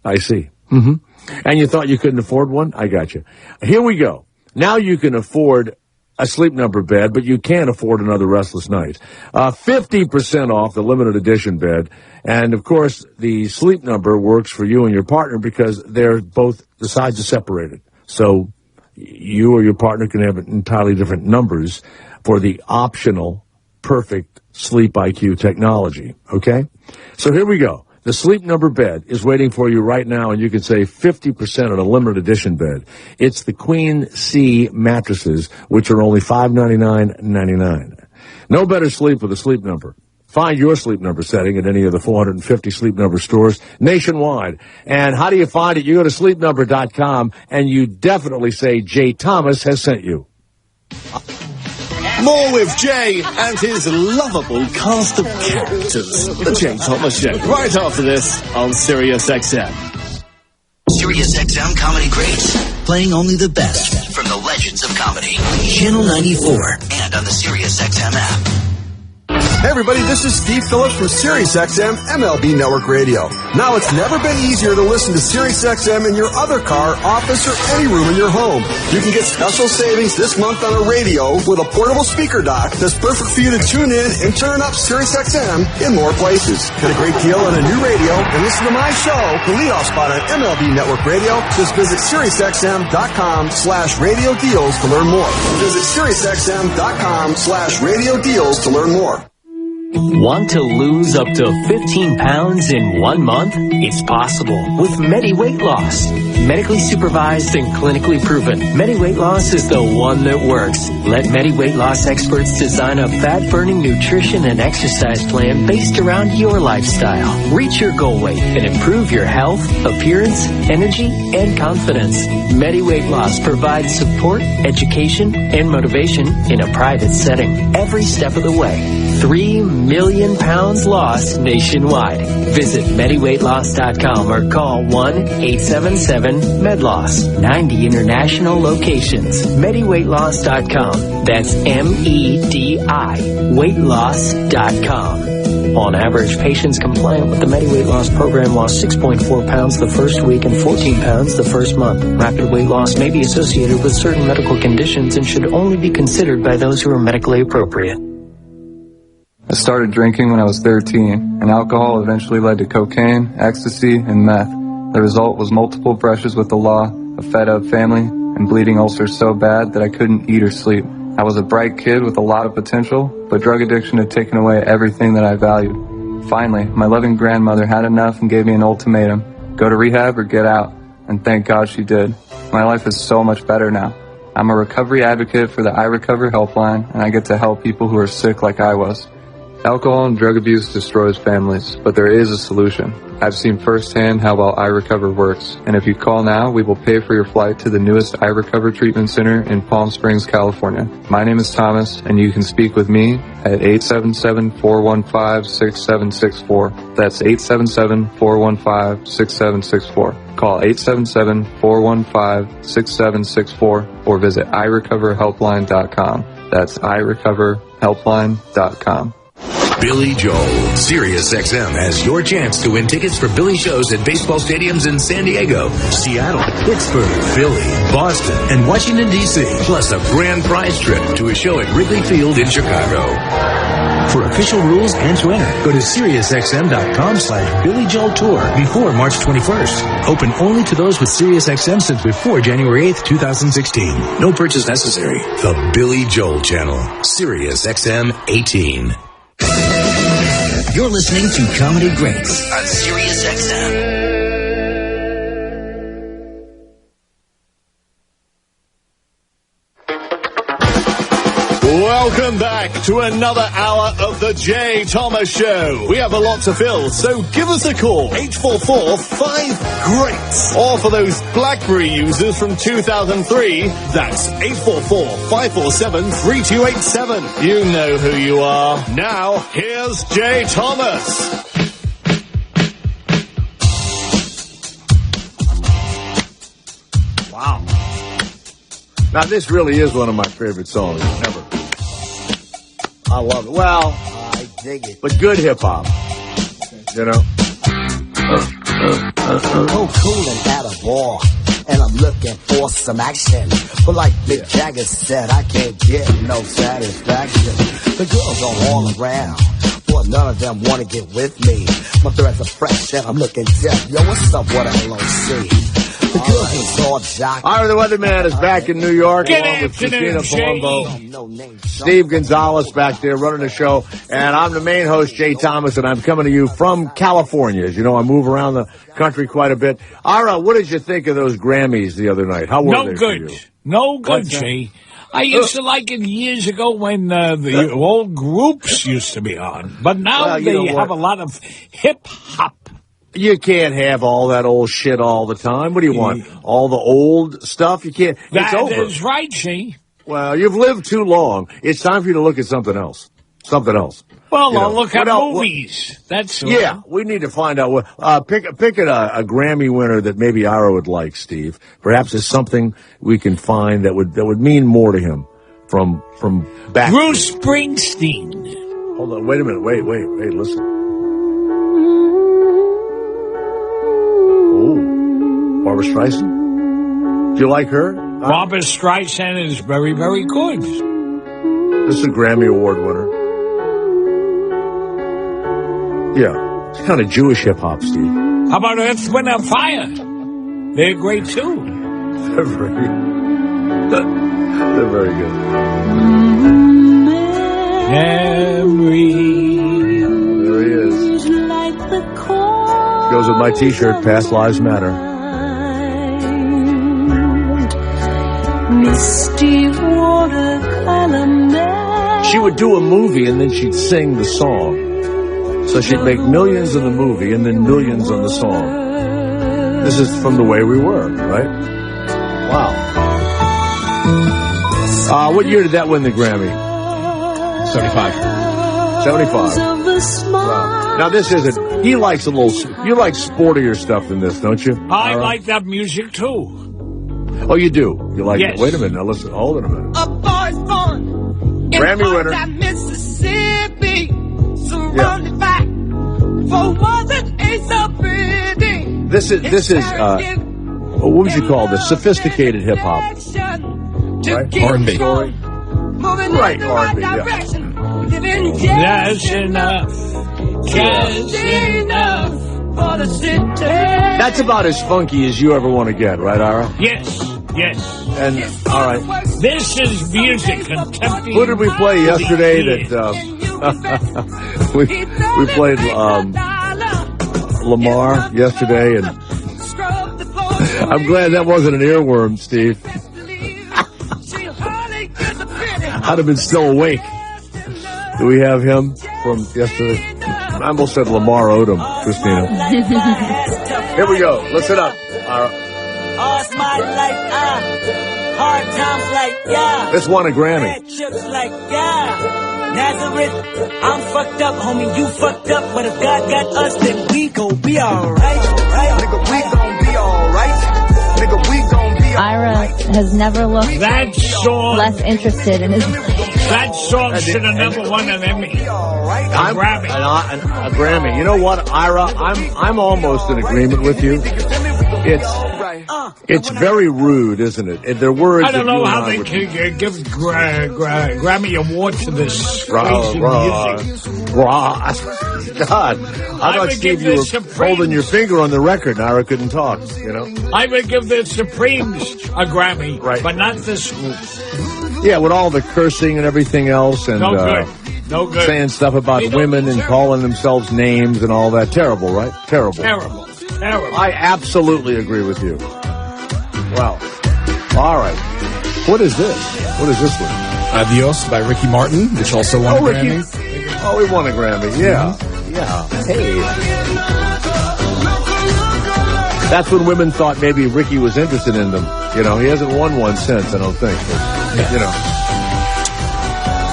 I see. Mm-hmm. And you thought you couldn't afford one? I got you. Here we go. Now you can afford a sleep number bed, but you can't afford another restless night. 50% off the limited edition bed. And, of course, the sleep number works for you and your partner because they're both, the sides are separated. So you or your partner can have entirely different numbers for the optional perfect sleep IQ technology. Okay? So here we go. The sleep number bed is waiting for you right now, and you can save 50% on a limited edition bed. It's the Queen C mattresses, which are only $599.99. No better sleep with a sleep number. Find your sleep number setting at any of the 450 sleep number stores nationwide. And how do you find it? You go to sleepnumber.com, and you definitely say Jay Thomas has sent you. More with Jay and his lovable cast of characters. The Jay Thomas Show, right after this on Sirius XM. Sirius XM Comedy Greats, playing only the best from the legends of comedy. Channel 94 and on the Sirius XM app. Hey everybody, this is Steve Phillips from SiriusXM MLB Network Radio. Now it's never been easier to listen to SiriusXM in your other car, office, or any room in your home. You can get special savings this month on a radio with a portable speaker dock that's perfect for you to tune in and turn up SiriusXM in more places. Get a great deal on a new radio and listen to my show, the leadoff spot on MLB Network Radio. Just visit SiriusXM.com/radio deals to learn more. Visit SiriusXM.com/radio deals to learn more. Want to lose up to 15 pounds in 1 month? It's possible with Medi Weight Loss. Medically supervised and clinically proven, Medi Weight Loss is the one that works. Let Medi Weight Loss experts design a fat-burning nutrition and exercise plan based around your lifestyle. Reach your goal weight and improve your health, appearance, energy, and confidence. Medi Weight Loss provides support, education, and motivation in a private setting every step of the way. 3 million pounds lost nationwide. Visit MediWeightLoss.com or call 1-877-MED-LOSS. 90 international locations. MediWeightLoss.com. That's MEDI. Weightloss.com. On average, patients compliant with the MediWeight Loss program lost 6.4 pounds the first week and 14 pounds the first month. Rapid weight loss may be associated with certain medical conditions and should only be considered by those who are medically appropriate. I started drinking when I was 13, and alcohol eventually led to cocaine, ecstasy, and meth. The result was multiple brushes with the law, a fed-up family, and bleeding ulcers so bad that I couldn't eat or sleep. I was a bright kid with a lot of potential, but drug addiction had taken away everything that I valued. Finally, my loving grandmother had enough and gave me an ultimatum: go to rehab or get out, and thank God she did. My life is so much better now. I'm a recovery advocate for the I Recover helpline, and I get to help people who are sick like I was. Alcohol and drug abuse destroys families, but there is a solution. I've seen firsthand how well iRecover works, and if you call now, we will pay for your flight to the newest iRecover Treatment Center in Palm Springs, California. My name is Thomas, and you can speak with me at 877-415-6764. That's 877-415-6764. Call 877-415-6764 or visit iRecoverHelpline.com. That's iRecoverHelpline.com. Billy Joel. Sirius XM has your chance to win tickets for Billy shows at baseball stadiums in San Diego, Seattle, Pittsburgh, Philly, Boston, and Washington, D.C., plus a grand prize trip to a show at Wrigley Field in Chicago. For official rules and to enter, go to SiriusXM.com/Billy Joel Tour before March 21st. Open only to those with SiriusXM since before January 8th, 2016. No purchase necessary. The Billy Joel Channel. SiriusXM 18. You're listening to Comedy Greats on Sirius XM. Welcome back to another hour of the Jay Thomas Show. We have a lot to fill, so give us a call, 844-5GREATS. Or for those BlackBerry users from 2003, that's 844-547-3287. You know who you are. Now, here's Jay Thomas. Wow. Now, this really is one of my favorite songs ever. I love it. Well, I dig it. But good hip-hop, you know? Oh, cool and at a bar, and I'm looking for some action. But like Mick Jagger said, I can't get no satisfaction. The girls are all around, but none of them want to get with me. My threads are fresh and I'm looking deaf. Yo, what's up, what LOC? The girls is all jockey. All right, the weatherman is back in New York. Good along with afternoon, Christina Palumbo. Steve Gonzalez back there running the show. And I'm the main host, Jay Thomas, and I'm coming to you from California. As you know, I move around the country quite a bit. Ira, what did you think of those Grammys the other night? How were they for you? No good, Jay. I used to like it years ago when the old groups used to be on. But now they have a lot of hip-hop. You can't have all that old shit all the time. What do you want? All the old stuff? You can't. It's over. That is right, Jay. Well, you've lived too long. It's time for you to look at something else. Something else. Well, I'll look at movies. That's we need to find out what. Pick a Grammy winner that maybe Ira would like, Steve. Perhaps it's something we can find that would mean more to him from back. Bruce Springsteen. Hold on. Wait a minute. Wait. Listen. Barbra Streisand? Do you like her? Barbra Streisand is very, very good. This is a Grammy Award winner. Yeah. It's kind of Jewish hip-hop, Steve. How about Earth, Wind & Fire? They're great, too. They're very good. There he is. Goes with my T-shirt, Past Lives Matter. Misty watercolor man. She would do a movie and then she'd sing the song. So she'd make millions on the movie and then millions on the song. This is from The Way We Were, right? Wow. What year did that win the Grammy? 75. 75. Wow. Now this isn't. He likes a little. You like sportier stuff than this, don't you? I like that music too. Oh, you do? You like it? Wait a minute. Now listen. Hold on a minute. A boy's born Grammy winner. Mississippi, surrounded by for wasn't a so pretty. This is what would you call this? Sophisticated hip hop, right? R&B. Right, R&B. Yeah. That's enough. Just enough for the city. That's about as funky as you ever want to get, right, Ira? Yes. And all right, this is music. Contemporary. Who did we play yesterday? That we played Lamar yesterday, and I'm glad that wasn't an earworm, Steve. I'd have been still awake. Do we have him from yesterday? I almost said Lamar Odom, Christina. Here we go. Listen up. All's my life, hard times like, yeah. This won a Grammy. Bad chips like, yeah. Nazareth, I'm fucked up, homie, you fucked up. But if God got us, then we gon' be alright. Nigga, we gon' be alright. Nigga, we gon' be alright. Ira has never looked less interested in his life. That song should have never won an Emmy. A Grammy. A Grammy. You know what, Ira? I'm almost in agreement with you. It's very rude, isn't it? And their words. I don't know how they can give Grammy award to this crazy music. God, I thought, Steve, you were holding your finger on the record. Ira couldn't talk. You know. I would give the Supremes a Grammy, but not this group. Yeah, with all the cursing and everything else, and no good. Saying stuff about women and calling themselves names and all that. Terrible, right? Terrible. Terrible. I absolutely agree with you. Wow. All right. What is this? What is this one? Adios by Ricky Martin, which also won a Grammy. Oh, he won a Grammy. Yeah. Yeah. Hey. That's when women thought maybe Ricky was interested in them. You know, he hasn't won one since, I don't think. But, you know.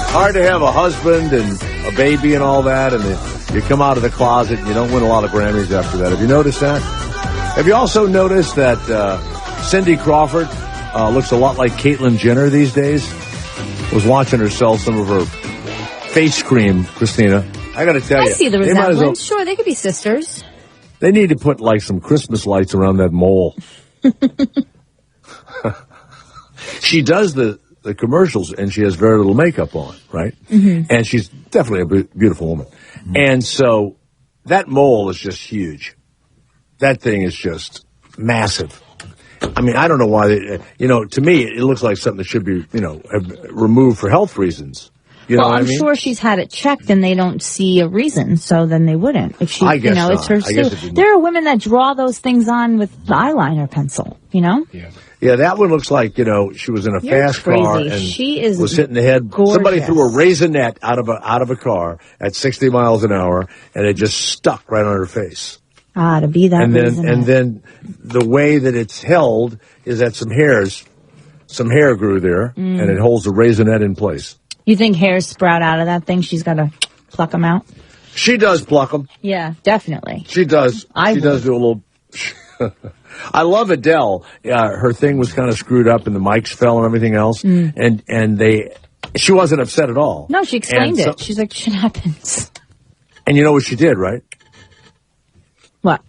Hard to have a husband and a baby and all that, and you come out of the closet and you don't win a lot of Grammys after that. Have you noticed that? Have you also noticed that Cindy Crawford looks a lot like Caitlyn Jenner these days? Was watching her sell some of her face cream, Christina. I got to tell you. I see the resemblance. Sure, they could be sisters. They need to put, like, some Christmas lights around that mole. She does the commercials, and she has very little makeup on, right? Mm-hmm. And she's definitely a beautiful woman. Mm-hmm. And so that mole is just huge. That thing is just massive. I mean, I don't know why, to me, it looks like something that should be, removed for health reasons. You know what I mean? I'm sure she's had it checked and they don't see a reason, so then they wouldn't. If she, I guess it's her suit. There are women that draw those things on with the eyeliner pencil, Yeah, that one looks like, she was in a fast car and she is was hitting the head. Gorgeous. Somebody threw a raisinette out of a car at 60 miles an hour, and it just stuck right on her face. To be that raisinette. And then the way that it's held is that some hair grew there, and it holds the raisinette in place. You think hairs sprout out of that thing? She's got to pluck them out? She does pluck them. Yeah, definitely. She does. She does do a little... I love Adele. Her thing was kind of screwed up and the mics fell and everything else. And she wasn't upset at all. No, she explained it. She's like, shit happens. And you know what she did, right? What?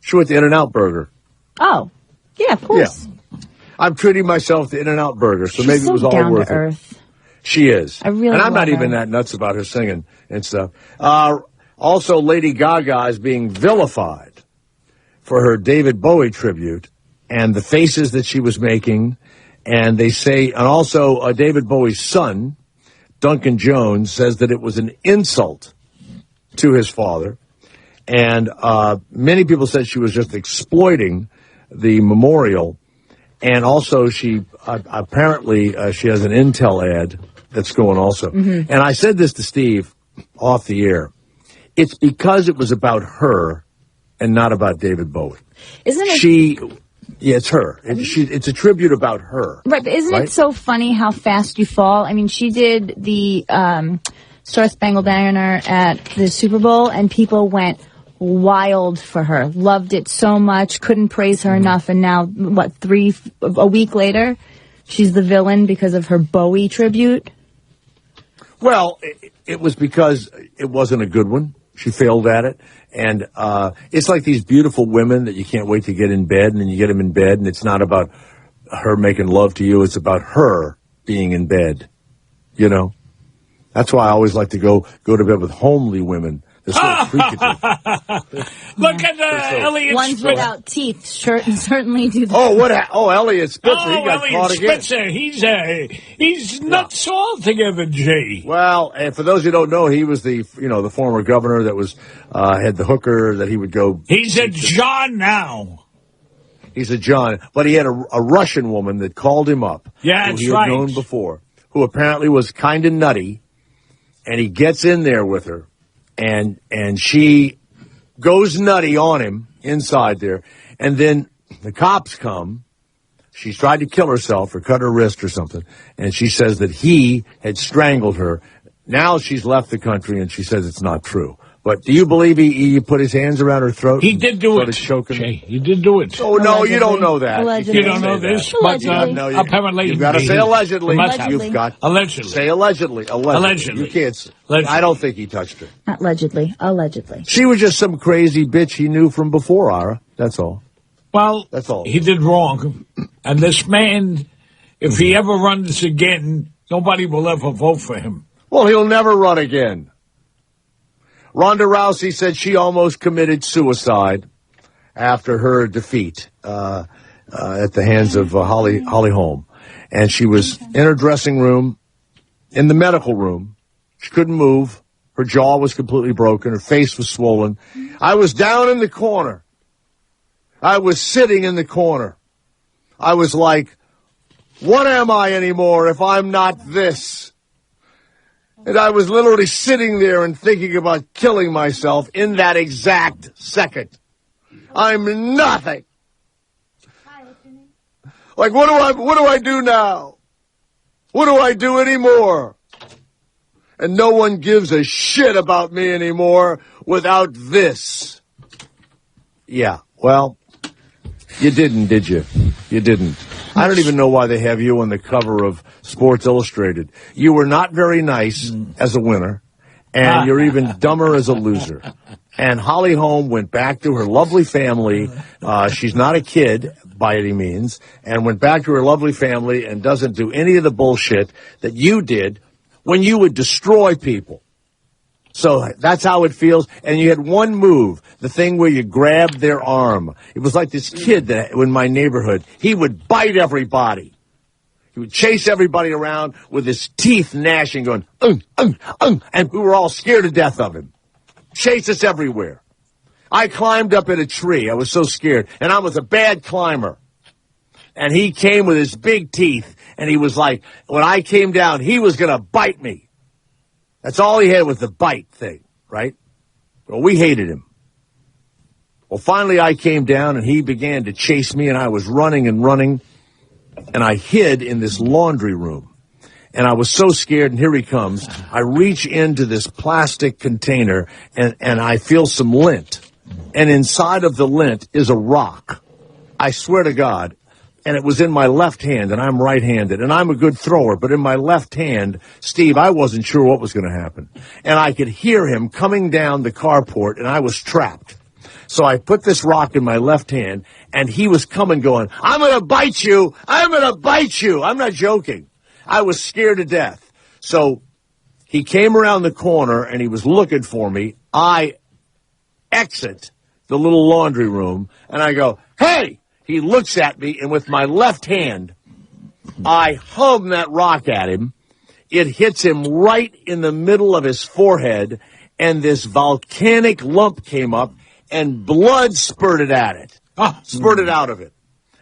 She went to In-N-Out Burger. Oh, yeah, of course. Yeah. I'm treating myself to In-N-Out Burger, so maybe it was all down worth to it. earth. She is. I really and I'm not her. even that nuts about her singing and stuff. Also, Lady Gaga is being vilified for her David Bowie tribute and the faces that she was making. And they say, and also David Bowie's son, Duncan Jones, says that it was an insult to his father. And many people said she was just exploiting the memorial. And also she apparently she has an Intel ad that's going also. Mm-hmm. And I said this to Steve off the air. It's because it was about her and not about David Bowie. Isn't it? Yeah, it's her. It's a tribute about her. Right, but isn't it so funny how fast you fall? I mean, she did the Star Spangled Banner at the Super Bowl, and people went wild for her. Loved it so much, couldn't praise her enough, and now, a week later, she's the villain because of her Bowie tribute? Well, it was because it wasn't a good one. She failed at it. And it's like these beautiful women that you can't wait to get in bed, and then you get them in bed, and it's not about her making love to you. It's about her being in bed. That's why I always like to go to bed with homely women. They're so freakative. Look at Elliot Ones Spitzer. without teeth certainly do that. Elliot Spitzer. He got caught again. Spitzer. He's not altogether, Jay. Well, and for those who don't know, he was the former governor that was had the hooker that he would go. He's a John now. He's a John, but he had a Russian woman that called him up. Yeah, who that's he had known before, who apparently was kind of nutty. and he gets in there with her, and she goes nutty on him inside there, and then the cops come. She's tried to kill herself or cut her wrist or something, and she says that he had strangled her. Now she's left the country, and she says it's not true. But do you believe he put his hands around her throat? He did do it. Jay, he did do it. Oh, no, you don't know that. You don't know this, but apparently... You've got to say allegedly. Allegedly. You've got Allegedly. Say allegedly. Allegedly. You can't say. Allegedly. I don't think he touched her. Not allegedly. Allegedly. She was just some crazy bitch he knew from before, Ira. That's all. Well, that's all. He did wrong. And this man, if he ever runs again, nobody will ever vote for him. Well, he'll never run again. Ronda Rousey said she almost committed suicide after her defeat at the hands of Holly Holm. And she was in her dressing room, in the medical room. She couldn't move. Her jaw was completely broken. Her face was swollen. I was down in the corner. I was sitting in the corner. I was like, what am I anymore if I'm not this? And I was literally sitting there and thinking about killing myself in that exact second. I'm nothing. Like, what do I do now? What do I do anymore? And no one gives a shit about me anymore without this. Yeah, well, you didn't, did you? You didn't. I don't even know why they have you on the cover of Sports Illustrated. You were not very nice as a winner, and you're even dumber as a loser. And Holly Holm went back to her lovely family. She's not a kid by any means, and went back to her lovely family and doesn't do any of the bullshit that you did when you would destroy people. So that's how it feels. And you had one move, the thing where you grabbed their arm. It was like this kid that in my neighborhood, he would bite everybody. He would chase everybody around with his teeth gnashing, going, and we were all scared to death of him. Chase us everywhere. I climbed up in a tree. I was so scared. And I was a bad climber. And he came with his big teeth, and he was like, when I came down, he was going to bite me. That's all he had was the bite thing, right? Well, we hated him. Well, finally I came down, and he began to chase me, and I was running and running, and I hid in this laundry room. And I was so scared, and here he comes. I reach into this plastic container, and I feel some lint. And inside of the lint is a rock. I swear to God. And it was in my left hand, and I'm right-handed, and I'm a good thrower, but in my left hand, Steve, I wasn't sure what was going to happen. And I could hear him coming down the carport, and I was trapped. So I put this rock in my left hand, and he was coming going, I'm going to bite you! I'm going to bite you! I'm not joking. I was scared to death. So he came around the corner, and he was looking for me. I exit the little laundry room, and I go, hey! He looks at me, and with my left hand, I hum that rock at him. It hits him right in the middle of his forehead, and this volcanic lump came up, and blood spurted at it. Spurted out of it.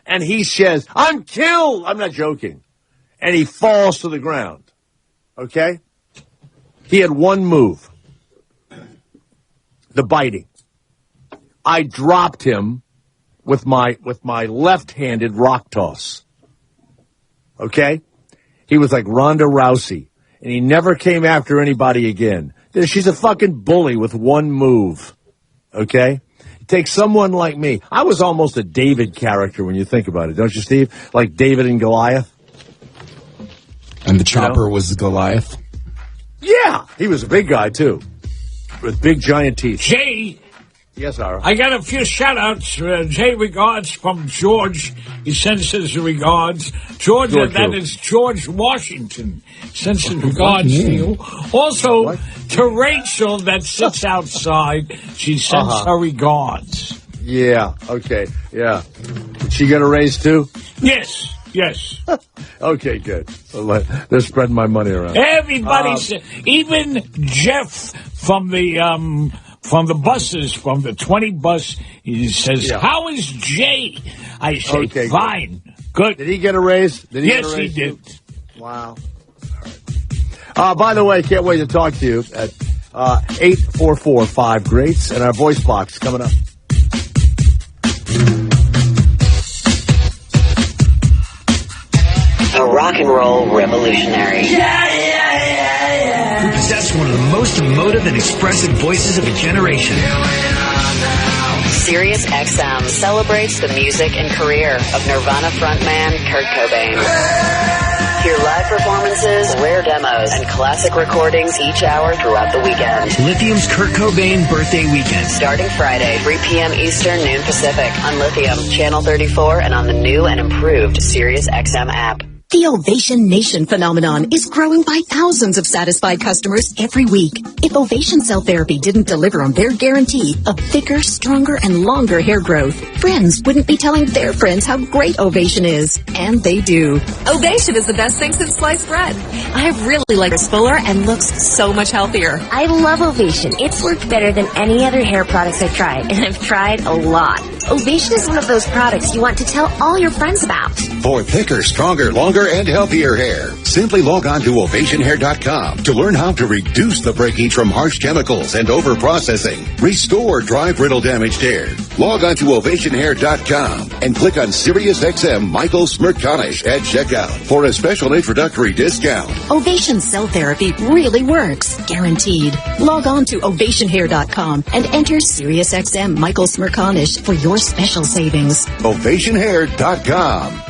And he says, I'm killed! I'm not joking. And he falls to the ground. Okay? He had one move. The biting. I dropped him with my left-handed rock toss. Okay? He was like Ronda Rousey, and he never came after anybody again. She's a fucking bully with one move. Okay? It takes someone like me. I was almost a David character when you think about it, don't you, Steve? Like David and Goliath. And the chopper was Goliath? Yeah! He was a big guy, too. With big, giant teeth. Jay! Yes, Ira. I got a few shout-outs. Jay, regards from George. He sends his regards. George that is George Washington. Sends his regards to you. Also, to Rachel that sits outside, she sends her regards. Yeah, okay, yeah. Did she get a raise, too? Yes, yes. Okay, good. They're spreading my money around. Everybody said, even Jeff from the buses, from the 20 bus, he says, how is Jay? I say, okay, fine, good. Did he get a raise? Yes, he did. Wow. By the way, can't wait to talk to you at 844-5-GREATS and our voice box coming up. A rock and roll revolutionary. Who possessed one of the most emotive and expressive voices of a generation. Sirius XM celebrates the music and career of Nirvana frontman Kurt Cobain. Hear live performances, rare demos, and classic recordings each hour throughout the weekend. Lithium's Kurt Cobain Birthday Weekend. Starting Friday, 3 p.m. Eastern, noon Pacific, on Lithium, Channel 34, and on the new and improved Sirius XM app. The Ovation Nation phenomenon is growing by thousands of satisfied customers every week. If Ovation Cell Therapy didn't deliver on their guarantee of thicker, stronger, and longer hair growth, friends wouldn't be telling their friends how great Ovation is. And they do. Ovation is the best thing since sliced bread. I really like it's fuller and looks so much healthier. I love Ovation. It's worked better than any other hair products I've tried, and I've tried a lot. Ovation is one of those products you want to tell all your friends about. For thicker, stronger, longer, and healthier hair, simply log on to ovationhair.com to learn how to reduce the breakage from harsh chemicals and over-processing. Restore dry, brittle, damaged hair. Log on to ovationhair.com and click on SiriusXM Michael Smerconish at checkout for a special introductory discount. Ovation Cell Therapy really works. Guaranteed. Log on to ovationhair.com and enter SiriusXM Michael Smerconish for your special savings. ovationhair.com.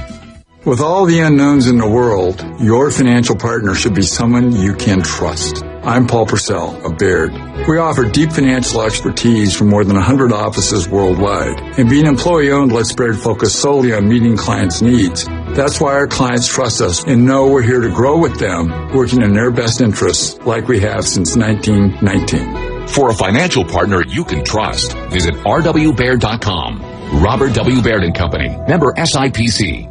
With all the unknowns in the world, your financial partner should be someone you can trust. I'm Paul Purcell of Baird. We offer deep financial expertise from more than 100 offices worldwide. And being employee-owned lets Baird focus solely on meeting clients' needs. That's why our clients trust us and know we're here to grow with them, working in their best interests like we have since 1919. For a financial partner you can trust, visit rwbaird.com. Robert W. Baird & Company, member SIPC.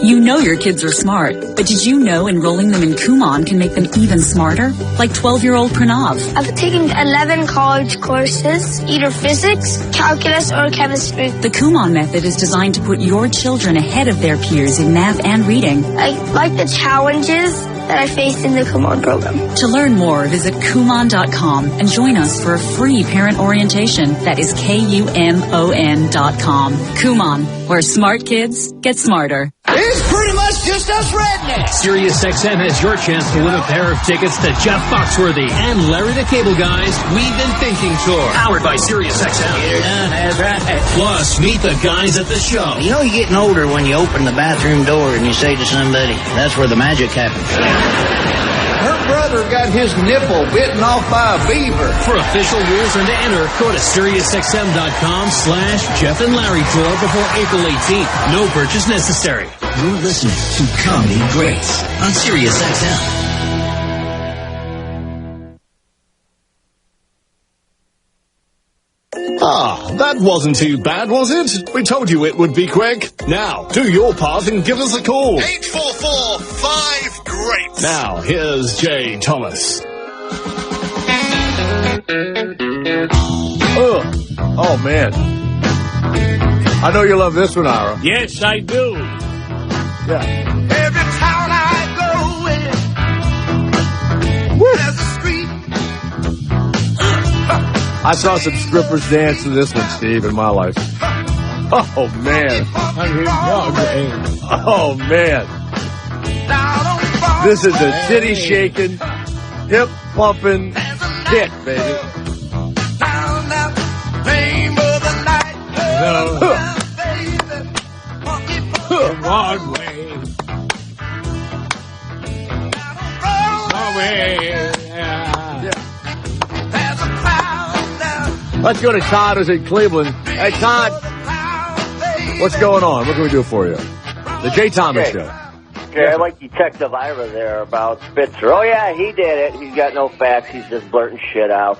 You know your kids are smart, but did you know enrolling them in Kumon can make them even smarter? Like 12-year-old Pranav. I've taken 11 college courses, either physics, calculus, or chemistry. The Kumon method is designed to put your children ahead of their peers in math and reading. I like the challenges that I faced in the Kumon program. To learn more, visit Kumon.com and join us for a free parent orientation. That is KUMON.com. Kumon, where smart kids get smarter. It's pretty much just us rednecks. SiriusXM has your chance to win a pair of tickets to Jeff Foxworthy and Larry the Cable Guy's We've Been Thinking tour, powered by SiriusXM. That's right. Plus, meet the guys at the show. You know you're getting older when you open the bathroom door and you say to somebody, that's where the magic happens. Her brother got his nipple bitten off by a beaver. For official rules and to enter, go to SiriusXM.com/Jeff and Larry tour before April 18th. No purchase necessary. You're listening to Comedy Greats on SiriusXM. Ah, that wasn't too bad, was it? We told you it would be quick. Now, do your part and give us a call. 844-5-GREATS. Now, here's Jay Thomas. Oh, man. I know you love this one, Ira. Yes, I do. Yeah. Every town I go in, there's a street. I saw some strippers dance to this one, Steve, in my life. Oh, man. Oh, man. This is a city-shaking, hip-pumping hit, baby. Broadway. Let's go to Todd, who's in Cleveland. Hey, Todd. What's going on? What can we do for you? The Jay Thomas Show. Okay, I like Detective Ira there about Spitzer. Oh, yeah, he did it. He's got no facts. He's just blurting shit out.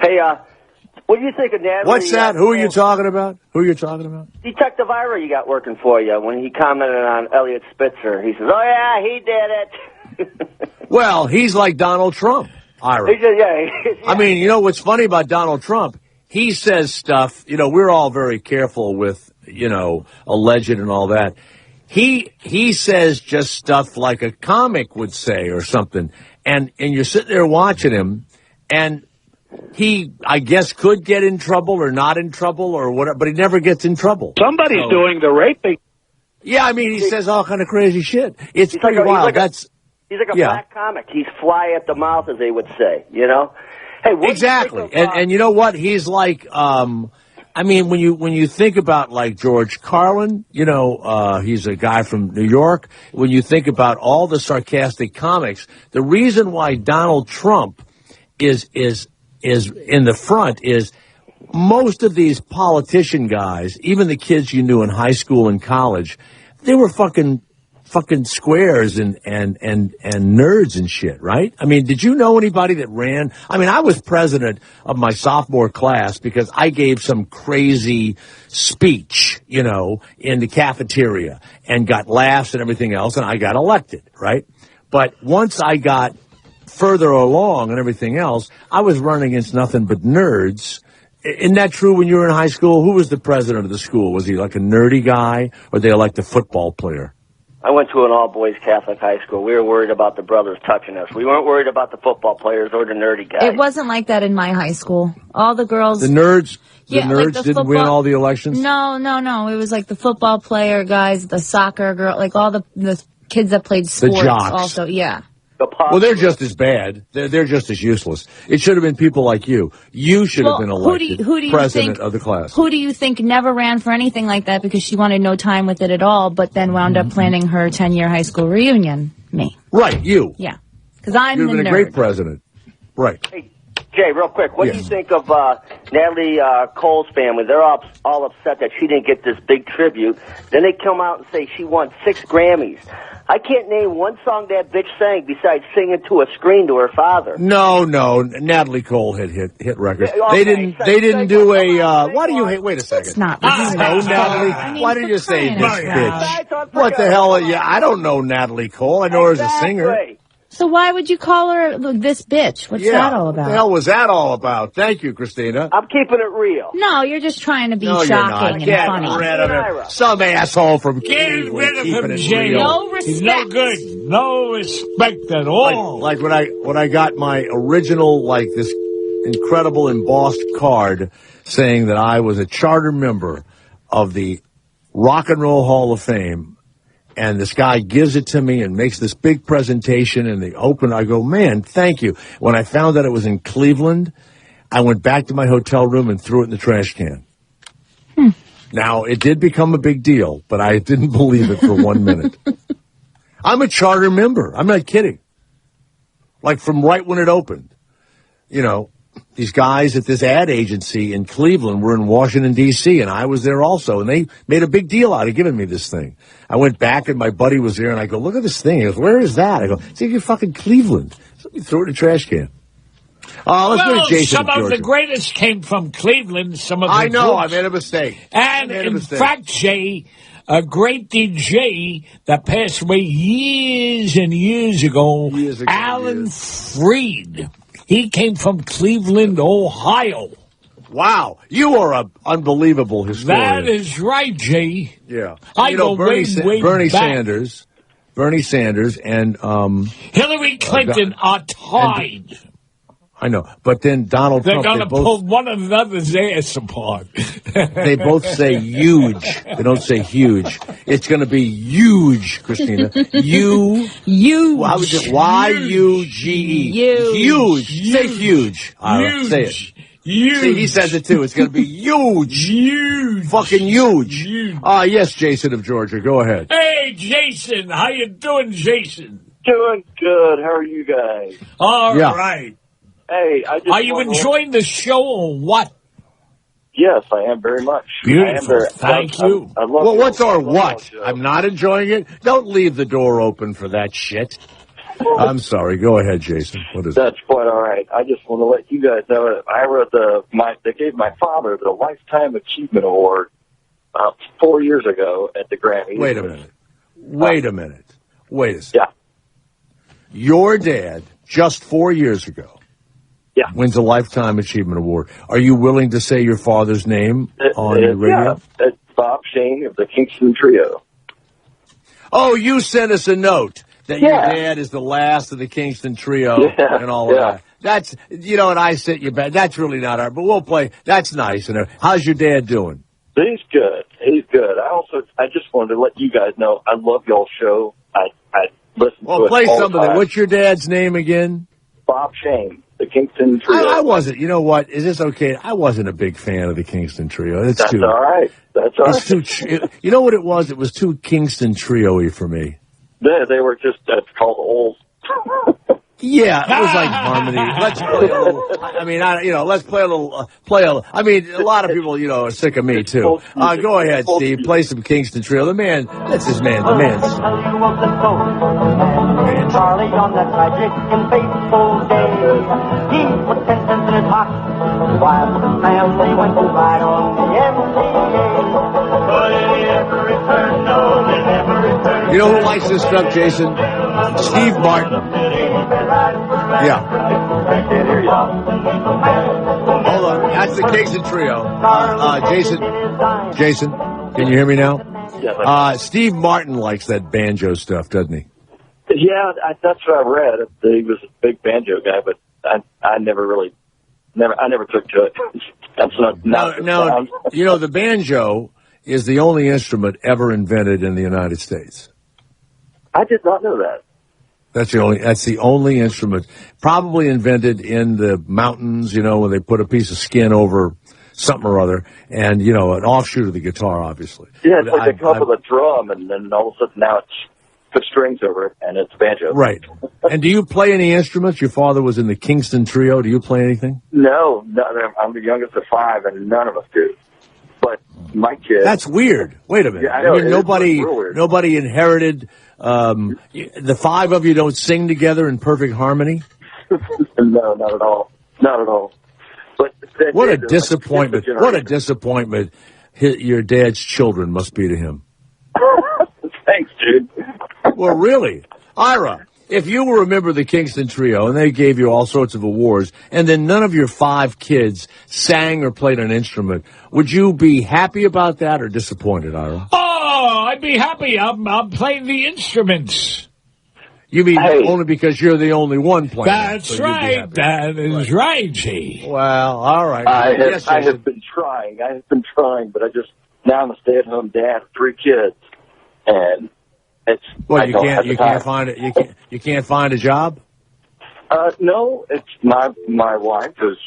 Hey, what do you think of Natalie? What's that? Who are you talking about? Who are you talking about? Detective Ira you got working for you when he commented on Elliot Spitzer. He says, oh, yeah, he did it. Well, he's like Donald Trump, Ira. Yeah. I mean, you know what's funny about Donald Trump? He says stuff, we're all very careful with, alleged and all that. he says just stuff like a comic would say or something, and you're sitting there watching him, and he, I guess, could get in trouble or not in trouble or whatever, but he never gets in trouble. Somebody's doing the raping. Yeah, I mean, he says all kind of crazy shit. It's pretty wild. He's like a black comic. He's fly at the mouth, as they would say, you know? Hey, exactly. And you know what? He's like, I mean, when you think about like George Carlin, you know, he's a guy from New York. When you think about all the sarcastic comics, the reason why Donald Trump is in the front is most of these politician guys, even the kids you knew in high school and college, they were fucking squares and nerds and shit, right? I mean, did you know anybody that ran? I mean, I was president of my sophomore class because I gave some crazy speech, you know, in the cafeteria and got laughs and everything else, and I got elected, right? But once I got further along and everything else, I was running against nothing but nerds. Isn't that true when you were in high school? Who was the president of the school? Was he like a nerdy guy, or they like the football player? I went to an all-boys Catholic high school. We were worried about the brothers touching us. We weren't worried about the football players or the nerdy guys. It wasn't like that in my high school. All the girls... The nerds like the didn't win all the elections? No. It was like the football player guys, the soccer girl, like all the kids that played sports. The jocks. Also, yeah. Well, they're just as bad. They're just as useless. It should have been people like you. You should have been elected president of the class. Who do you think never ran for anything like that because she wanted no time with it at all, but then wound up planning her 10-year high school reunion? Me. Right, you. Yeah. Because I'm You've the been nerd. a great president. Right. Hey, Jay, real quick, what do you think of Natalie Cole's family? They're all upset that she didn't get this big tribute. Then they come out and say she won 6 Grammys. I can't name one song that bitch sang besides singing to a screen to her father. No. Natalie Cole hit records. Yeah, okay, they didn't do a. Why do you hate? Wait a second. It's not. Natalie. Why did you say this bitch? What the hell? I don't know Natalie Cole. I know her as a singer. So why would you call her this bitch? What's that all about? What the hell was that all about? Thank you, Christina. I'm keeping it real. No, you're just trying to be No, shocking and Get funny. rid of him. Some asshole from Get rid of him, Jay. No respect. He's no good. No respect at all. Like when I got my original, like this incredible embossed card saying that I was a charter member of the Rock and Roll Hall of Fame. And this guy gives it to me and makes this big presentation, and they open. I go, man, thank you. When I found out it was in Cleveland, I went back to my hotel room and threw it in the trash can. Now, it did become a big deal, but I didn't believe it for 1 minute. I'm a charter member. I'm not kidding. Like from right when it opened. You know, these guys at this ad agency in Cleveland were in Washington, D.C., and I was there also, and they made a big deal out of giving me this thing. I went back, and my buddy was there, and I go, look at this thing. He goes, where is that? I go, it's in fucking Cleveland. So we threw it in the trash can. Let's go to Jason. Some of the greatest came from Cleveland. Some of the I know, groups. I made a mistake. And in fact, Jay, a great DJ that passed away years and years ago, Alan Freed. He came from Cleveland, Ohio. Wow, you are an unbelievable historian. That is right, Jay. Yeah. I go way Bernie back. Bernie Sanders and Hillary Clinton are tied. I know, but then Donald They're Trump. going to pull one another's ass apart. They both say huge. They don't say huge. It's going to be huge, Christina. Huge. Why would you? Y-U-G-E. Huge. Say huge. Huge. Say it. Huge. See, he says it too. It's going to be huge. Huge. Fucking huge. Yes, Jason of Georgia. Go ahead. Hey, Jason. How you doing, Jason? Doing good. How are you guys? All right. Hey, I just are you enjoying the show or what? Yes, I am very much. Beautiful. Thank you. I love Well, what's our what? Show. I'm not enjoying it. Don't leave the door open for that shit. I'm sorry. Go ahead, Jason. What is That's quite all right. I just want to let you guys know they gave my father the Lifetime Achievement Award 4 years ago at the Grammys. Wait a minute. Wait a second. Yeah. Your dad, just 4 years ago, wins a Lifetime Achievement Award. Are you willing to say your father's name on the radio? Yeah, it's Bob Shane of the Kingston Trio. Oh, you sent us a note that your dad is the last of the Kingston Trio and all of that. That's, you know, and I sent you back. That's really not our, but we'll play. That's nice. And how's your dad doing? He's good. He's good. I just wanted to let you guys know I love y'all's show. I listen to it. Well, play all some the of it. time. What's your dad's name again? Bob Shane, the Kingston Trio. I wasn't. You know what? Is this okay? I wasn't a big fan of the Kingston Trio. That's all right. That's all right. It's too. You know what it was? It was too Kingston Trio-y for me. They were just called old. Yeah, it was like harmony. Let's play a little. I mean, let's play a little. I mean, a lot of people, are sick of me too. Go ahead, Steve. Play some Kingston Trio. The man. That's his man. The man's. Charlie on that tragic and fateful day, he put 10 cents in his pocket while the family went to ride on the MTA. But he never returned, no, he never returned. You know who likes this stuff, Jason? Steve Martin. Yeah. Hold on. That's the Kingston Trio. Jason, can you hear me now? Yeah. Steve Martin likes that banjo stuff, doesn't he? Yeah, that's what I read. He was a big banjo guy, but I never took to it. That's not No, the banjo is the only instrument ever invented in the United States. I did not know that. That's the only instrument probably invented in the mountains, when they put a piece of skin over something or other, and, an offshoot of the guitar, obviously. Yeah, it's like they come up with a drum, and then all of a sudden now it's put strings over it, and it's banjo. Right. And do you play any instruments? Your father was in the Kingston Trio. Do you play anything? No, I'm the youngest of 5, and none of us do. But my kids... That's weird. Wait a minute. Yeah, I know. Nobody inherited... the 5 of you don't sing together in perfect harmony? No, not at all. Not at all. But what a disappointment. What a disappointment your dad's children must be to him. Thanks, dude. Well, really. Ira, if you were a member of the Kingston Trio and they gave you all sorts of awards and then none of your 5 kids sang or played an instrument, would you be happy about that or disappointed, Ira? Oh, I'd be happy. I'm playing the instruments. You mean only because you're the only one playing? That's right. That is right, G. Well, all right. I have been trying, but now I'm a stay-at-home dad of 3 kids, and it's... Well, you can't find it. You can't find a job? No, it's my wife, because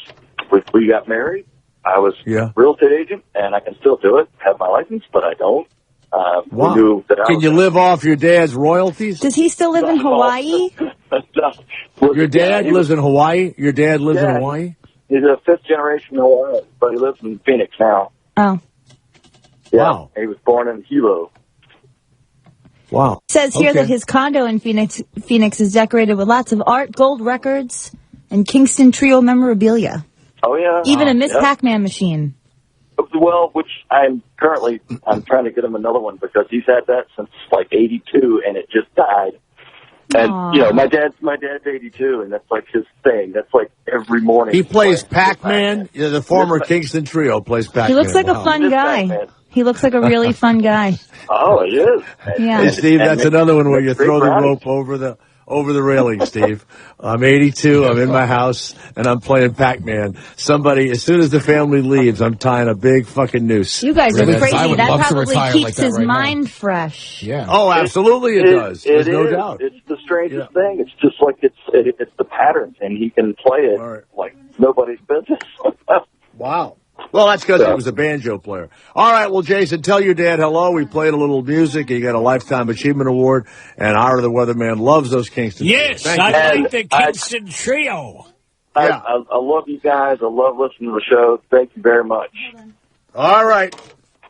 we got married. I was a real estate agent, and I can still do it, have my license, but I don't. Wow. Can you live off your dad's royalties? Does he still live in Hawaii? Your dad lives in Hawaii? Your dad lives in Hawaii? He's a 5th generation Hawaiian, but he lives in Phoenix now. Oh. Yeah, wow. He was born in Hilo. Wow. It says here that his condo in Phoenix is decorated with lots of art, gold records, and Kingston Trio memorabilia. Oh, yeah. Even a Miss Pac-Man machine. Well, which I'm trying to get him another one because he's had that since like 82 and it just died. And, my dad's 82 and that's like his thing. That's like every morning. He plays Pac-Man? The former Kingston Trio plays Pac-Man. He looks like a fun guy. Pac-Man. He looks like a really fun guy. Oh, he is. Yeah. Hey, Steve, that's another one where you throw the rope over the railing, Steve. I'm 82, I'm in my house, and I'm playing Pac-Man. Somebody, as soon as the family leaves, I'm tying a big fucking noose. You guys are crazy. That probably keeps like that his right mind now. fresh. Yeah. Oh, absolutely it does. There's no doubt. It's the strangest thing. It's just like it's the patterns, and he can play it like nobody's business. Wow. Well, that's because he was a banjo player. All right, well, Jason, tell your dad hello. We played a little music. He got a Lifetime Achievement Award, and Ira the Weatherman loves those Kingston. Yes, I like the Kingston Trio. I love you guys. I love listening to the show. Thank you very much. All right.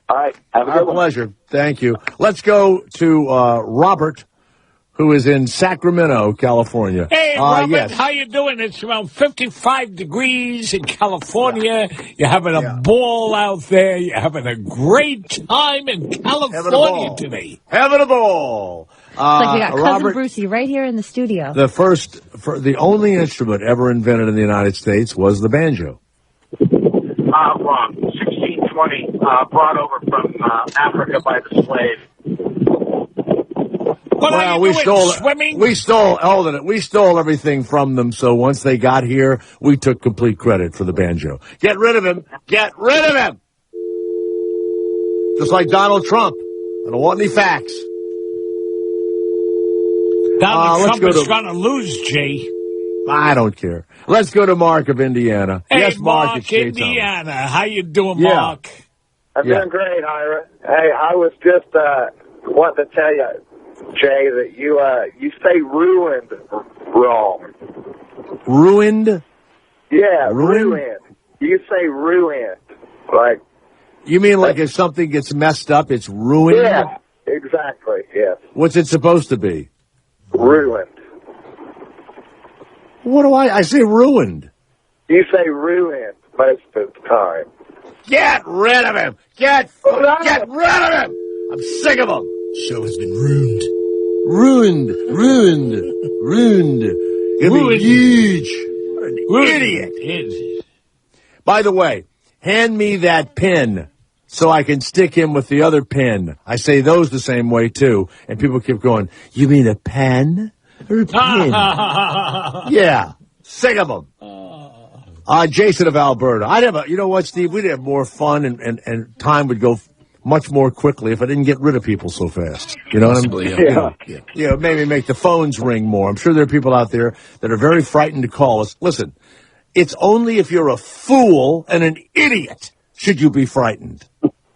All right. Have a good one. Pleasure. Thank you. Let's go to Robert, who is in Sacramento, California. Hey, Robert, yes. how you doing? It's around 55 degrees in California. You're having a ball out there. You're having a great time in California today. Having a ball. Like we got Cousin Robert, Brucey right here in the studio. The only instrument ever invented in the United States was the banjo. Wrong. 1620, brought over from Africa by the slave. Well, we stole everything from them. So once they got here, we took complete credit for the banjo. Get rid of him. Get rid of him. Just like Donald Trump. I don't want any facts. Donald Trump is going to lose, Jay. I don't care. Let's go to Mark of Indiana. Hey, yes, Mark, Indiana. How you doing, Mark? I'm doing great, Ira. Hey, I was just wanting to tell you, Jay, that you say ruined wrong. Ruined? Yeah, ruined. You say ruined. Like, you mean like if something gets messed up, it's ruined? Yeah, exactly, yes. What's it supposed to be? Ruined. What do I say ruined. You say ruined most of the time. Get rid of him! Get rid of him! I'm sick of him. Show has been ruined. Ruined. It'll be huge. What an idiot. By the way, hand me that pin so I can stick him with the other pin. I say those the same way, too. And people keep going, you mean a pen? Or a pin? Yeah. Sick of them. Jason of Alberta. You know what, Steve? We'd have more fun and time would go much more quickly if I didn't get rid of people so fast. You know what I mean? Yeah. Maybe make the phones ring more. I'm sure there are people out there that are very frightened to call us. Listen, it's only if you're a fool and an idiot should you be frightened.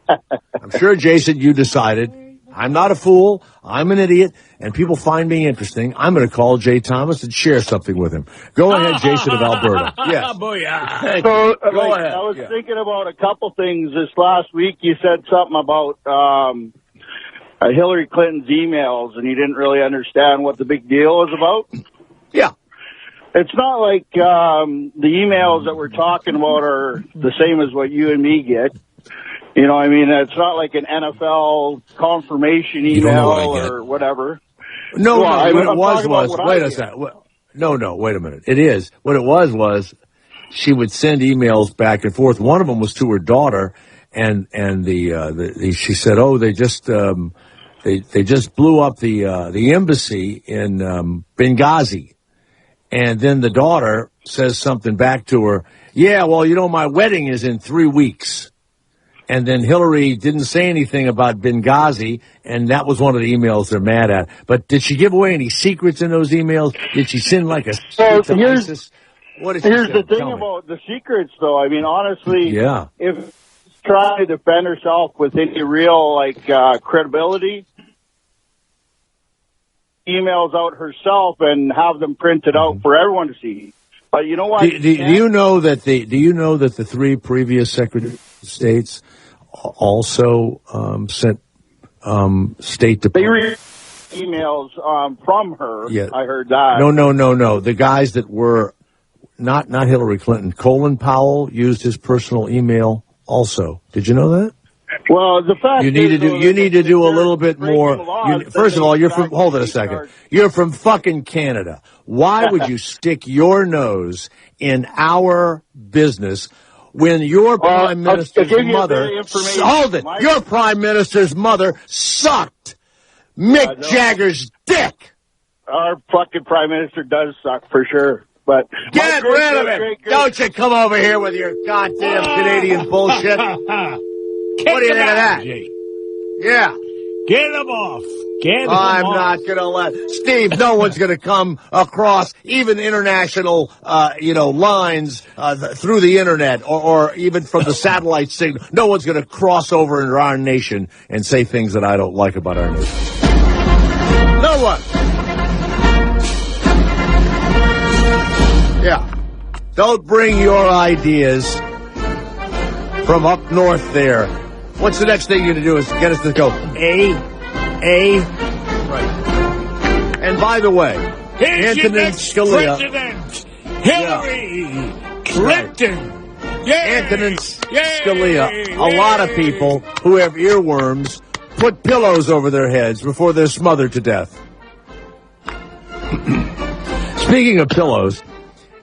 I'm sure, Jason, you decided, I'm not a fool, I'm an idiot, and people find me interesting. I'm going to call Jay Thomas and share something with him. Go ahead, Jason of Alberta. Yes. So, Go ahead. I was thinking about a couple things this last week. You said something about Hillary Clinton's emails, and you didn't really understand what the big deal was about. Yeah. It's not like the emails that we're talking about are the same as what you and me get. You know, I mean, it's not like an NFL confirmation email or whatever. No, what it was, wait a second. No, wait a minute. It is. What it was she would send emails back and forth. One of them was to her daughter, and she said, oh, they just blew up the embassy in Benghazi. And then the daughter says something back to her. Yeah, well, you know, my wedding is in 3 weeks. And then Hillary didn't say anything about Benghazi, and that was one of the emails they're mad at. But did she give away any secrets in those emails? Did she send like a secret to ISIS? What did she say? Here's the thing about the secrets, though. I mean, honestly, yeah. If she's trying to defend herself with any real, credibility, emails out herself and have them printed out for everyone to see. But you know what? Do you know that the three previous secretaries of states also sent State Department emails from her? Yeah. I heard that. No. The guys that were not Hillary Clinton. Colin Powell used his personal email also. Did you know that? Well, the fact you need to do a little bit more. First of all, hold it a second. You're from fucking Canada. Why would you stick your nose in our business when your prime minister's mother, your prime minister's mother sucked Mick Jagger's dick? Our fucking prime minister does suck for sure. But get rid of him! Don't you come over here with your goddamn Canadian bullshit. What do you think of that? Yeah. Get him off. I'm not going to let Steve. No one's going to come across even international, lines through the internet or even from the satellite signal. No one's going to cross over into our nation and say things that I don't like about our nation. No one. Yeah. Don't bring your ideas from up north there. What's the next thing you're going to do is get us to go Right. And by the way, here's Antonin your next Scalia. President, Hillary Clinton. Right. Antonin Scalia. A lot of people who have earworms put pillows over their heads before they're smothered to death. Speaking of pillows,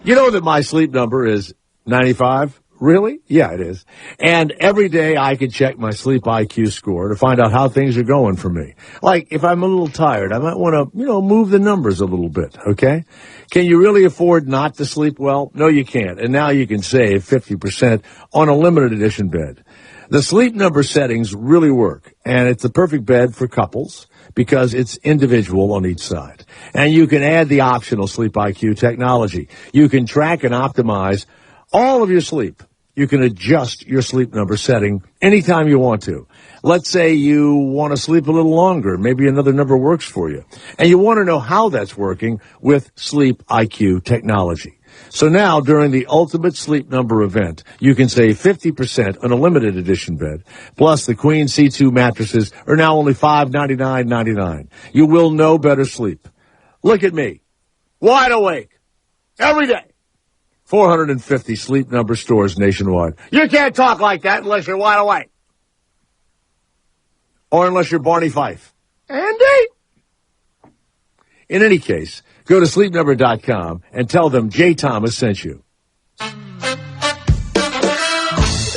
you know that my sleep number is 95? Really? Yeah, it is. And every day I can check my sleep IQ score to find out how things are going for me. Like, if I'm a little tired, I might want to, move the numbers a little bit, okay? Can you really afford not to sleep well? No, you can't. And now you can save 50% on a limited edition bed. The sleep number settings really work, and it's the perfect bed for couples because it's individual on each side. And you can add the optional Sleep IQ technology. You can track and optimize all of your sleep. You can adjust your sleep number setting anytime you want to. Let's say you want to sleep a little longer. Maybe another number works for you. And you want to know how that's working with Sleep IQ technology. So now, during the Ultimate Sleep Number event, you can save 50% on a limited edition bed. Plus, the Queen C2 mattresses are now only $599.99. You will know better sleep. Look at me. Wide awake. Every day. 450 Sleep Number stores nationwide. You can't talk like that unless you're wide awake. Or unless you're Barney Fife. Andy! In any case, go to sleepnumber.com and tell them Jay Thomas sent you.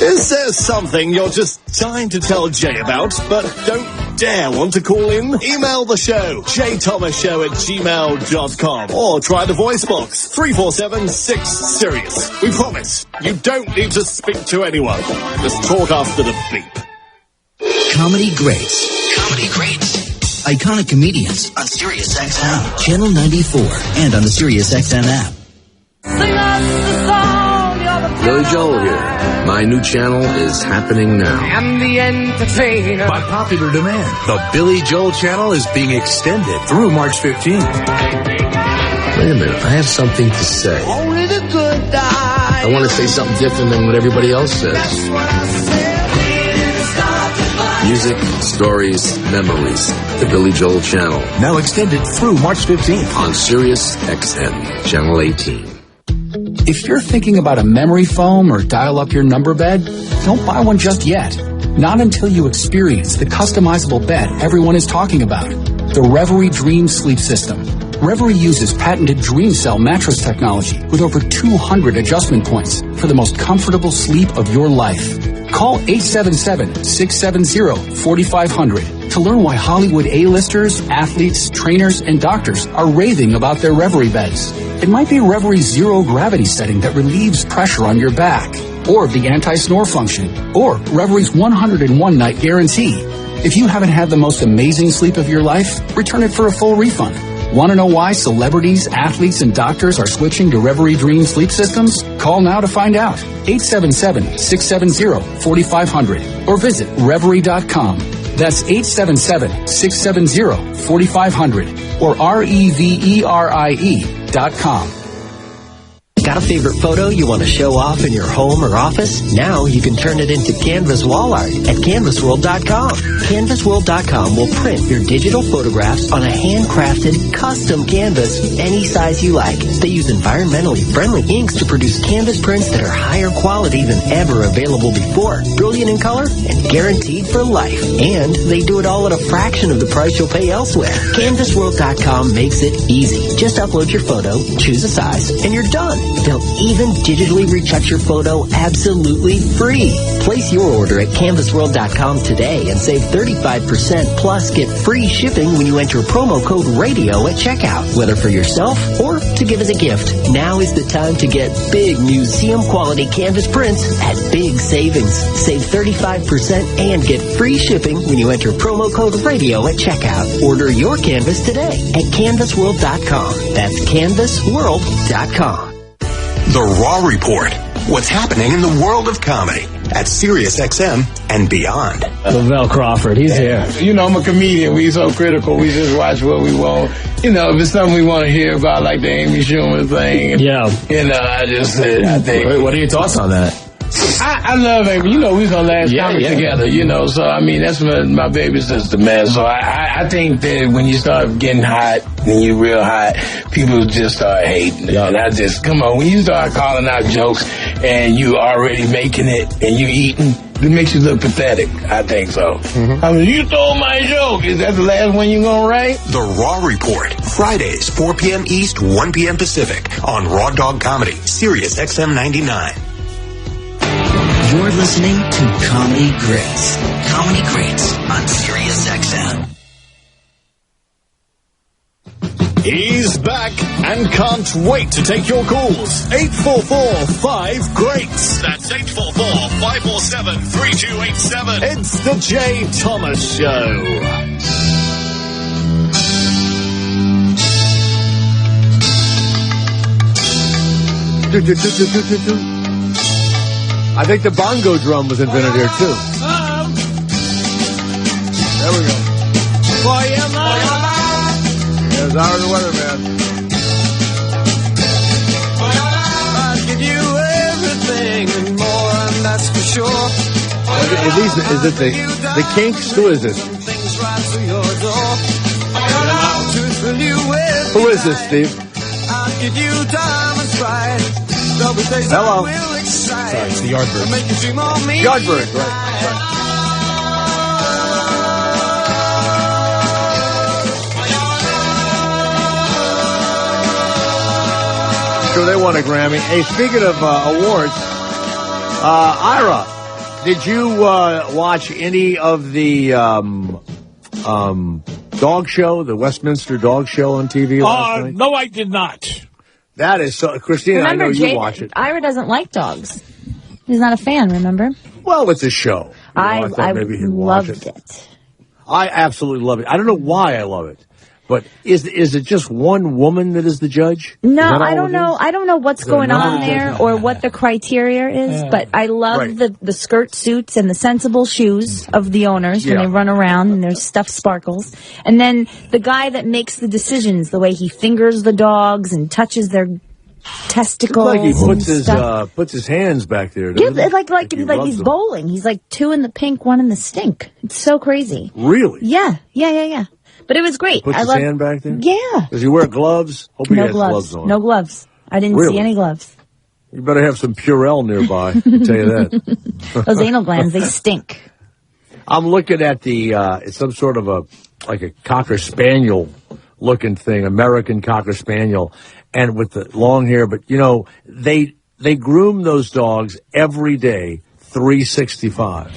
Is there something you're just dying to tell Jay about, but don't dare want to call in? Email the show, jthomasshow@gmail.com, or try the voice box, 347-6-SIRIUS. We promise, you don't need to speak to anyone. Just talk after the beep. Comedy Greats. Comedy Greats. Iconic comedians on Sirius XM, Channel 94, and on the Sirius XM app. Billy Joel here. My new channel is happening now. I'm the entertainer. By popular demand, the Billy Joel channel is being extended through March 15th. Wait a minute, I have something to say. Only the good die. I want to say something different than what everybody else says. That's what I said. Music, stories, memories. The Billy Joel channel. Now extended through March 15th on Sirius XM, Channel 18. If you're thinking about a memory foam or dial-up your number bed, don't buy one just yet. Not until you experience the customizable bed everyone is talking about. The Reverie Dream Sleep System. Reverie uses patented Dream Cell mattress technology with over 200 adjustment points for the most comfortable sleep of your life. Call 877-670-4500 to learn why Hollywood A-listers, athletes, trainers, and doctors are raving about their Reverie beds. It might be Reverie's zero gravity setting that relieves pressure on your back, or the anti-snore function, or Reverie's 101 night guarantee. If you haven't had the most amazing sleep of your life, return it for a full refund. Want to know why celebrities, athletes, and doctors are switching to Reverie Dream Sleep Systems? Call now to find out. 877-670-4500 or visit Reverie.com. That's 877-670-4500 or REVERIE.com. Got a favorite photo you want to show off in your home or office? Now you can turn it into canvas wall art at canvasworld.com. Canvasworld.com will print your digital photographs on a handcrafted, custom canvas any size you like. They use environmentally friendly inks to produce canvas prints that are higher quality than ever available before, brilliant in color, and guaranteed for life. And they do it all at a fraction of the price you'll pay elsewhere. Canvasworld.com makes it easy. Just upload your photo, choose a size, and you're done. They'll even digitally retouch your photo absolutely free. Place your order at canvasworld.com today and save 35% plus get free shipping when you enter promo code RADIO at checkout. Whether for yourself or to give as a gift, now is the time to get big museum quality canvas prints at big savings. Save 35% and get free shipping when you enter promo code RADIO at checkout. Order your canvas today at canvasworld.com. That's canvasworld.com. The Raw Report. What's happening in the world of comedy at Sirius XM and beyond. Lavelle Crawford, he's here. You know, I'm a comedian. We so critical. We just watch what we want. You know, if it's something we want to hear about, like the Amy Schumer thing. Yeah. You know, I just said, I think. What are your thoughts on that? I love Amy. You know, we was on Last Comic together, you know, so I mean, that's my baby sister, man. So I think that when you start getting hot, when you're real hot, people just start hating. And I just, come on, when you start calling out jokes and you already making it and you eating, it makes you look pathetic. I think so. I mean, you stole my joke. Is that the last one you're going to write? The Raw Report. Fridays, 4 p.m. East, 1 p.m. Pacific on Raw Dog Comedy, Sirius XM 99. You're listening to Comedy Greats. Comedy Greats on Sirius XM. He's back and can't wait to take your calls. 844-5-GREATS. That's 844-547-3287. It's the Jay Thomas Show. I think the bongo drum was invented here, too. There we go. There's our weatherman. I'll give you everything and more, and that's for sure. Is it the Kinks? Who is this? Who is this, Steve? I'll give you diamonds bright. Hello. Sorry, it's the Yardbirds. Yardbirds, Yardbirds, right. Sure, they won a Grammy. Hey, speaking of awards, Ira, did you watch any of the dog show, the Westminster Dog Show on TV last night? No, I did not. That is so, Christina. Remember, I know Jay, you watch it. Ira doesn't like dogs. He's not a fan. Remember? Well, it's a show. I thought maybe he'd watch loved it. I absolutely love it. I don't know why I love it. But is it just one woman that is the judge? No, I don't know. I don't know what's going on there or what the criteria is, but I love the skirt suits and the sensible shoes of the owners when they run around and their stuff sparkles. And then the guy that makes the decisions, the way he fingers the dogs and touches their testicles. Like he puts his hands back there. Yeah, like he's bowling. He's like 2 in the pink, 1 in the stink. It's so crazy. Really? Yeah. But it was great. Puts his hand back there? Yeah. Does he wear gloves? Hope he has gloves on. No gloves. I didn't see any gloves. You better have some Purell nearby, I can tell you that. Those anal glands, they stink. I'm looking at it's some sort of a Cocker Spaniel looking thing, American Cocker Spaniel, and with the long hair. But, they groom those dogs every day, 365.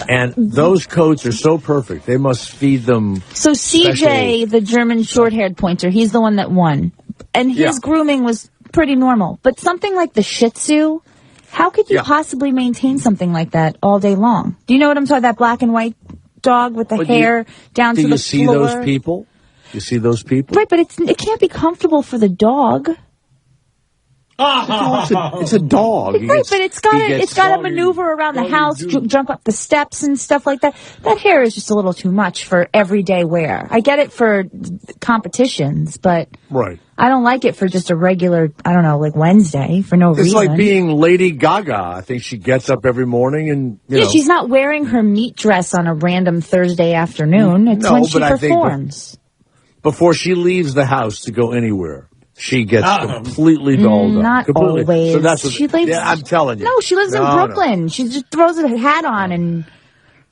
And those coats are so perfect. They must feed them. So CJ, the German short-haired pointer, he's the one that won. And his grooming was pretty normal. But something like the Shih Tzu, how could you possibly maintain something like that all day long? Do you know what I'm talking about? That black and white dog with the hair down to the floor? Do you see those people? You see those people? Right, but it can't be comfortable for the dog. It's a dog. Right, but it's got to maneuver around the house, jump up the steps and stuff like that. That hair is just a little too much for everyday wear. I get it for competitions, but I don't like it for just a regular, like Wednesday for no reason. It's like being Lady Gaga. I think she gets up every morning and, she's not wearing her meat dress on a random Thursday afternoon. It's when she performs. Before she leaves the house to go anywhere, she gets completely dolled up. Not always. So that's what I'm telling you. No, she lives in Brooklyn. No. She just throws a hat on and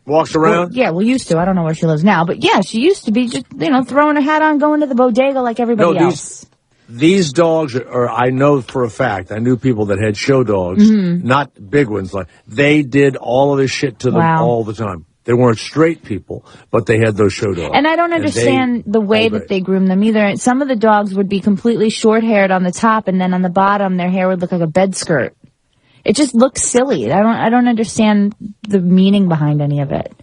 walks around. Used to. I don't know where she lives now, but she used to be just throwing her hat on, going to the bodega like everybody else. These dogs are. I know for a fact. I knew people that had show dogs, not big ones. Like they did all of this shit to them all the time. They weren't straight people, but they had those show dogs. And I don't understand the way that they groom them either. Some of the dogs would be completely short-haired on the top, and then on the bottom, their hair would look like a bed skirt. It just looks silly. I don't understand the meaning behind any of it.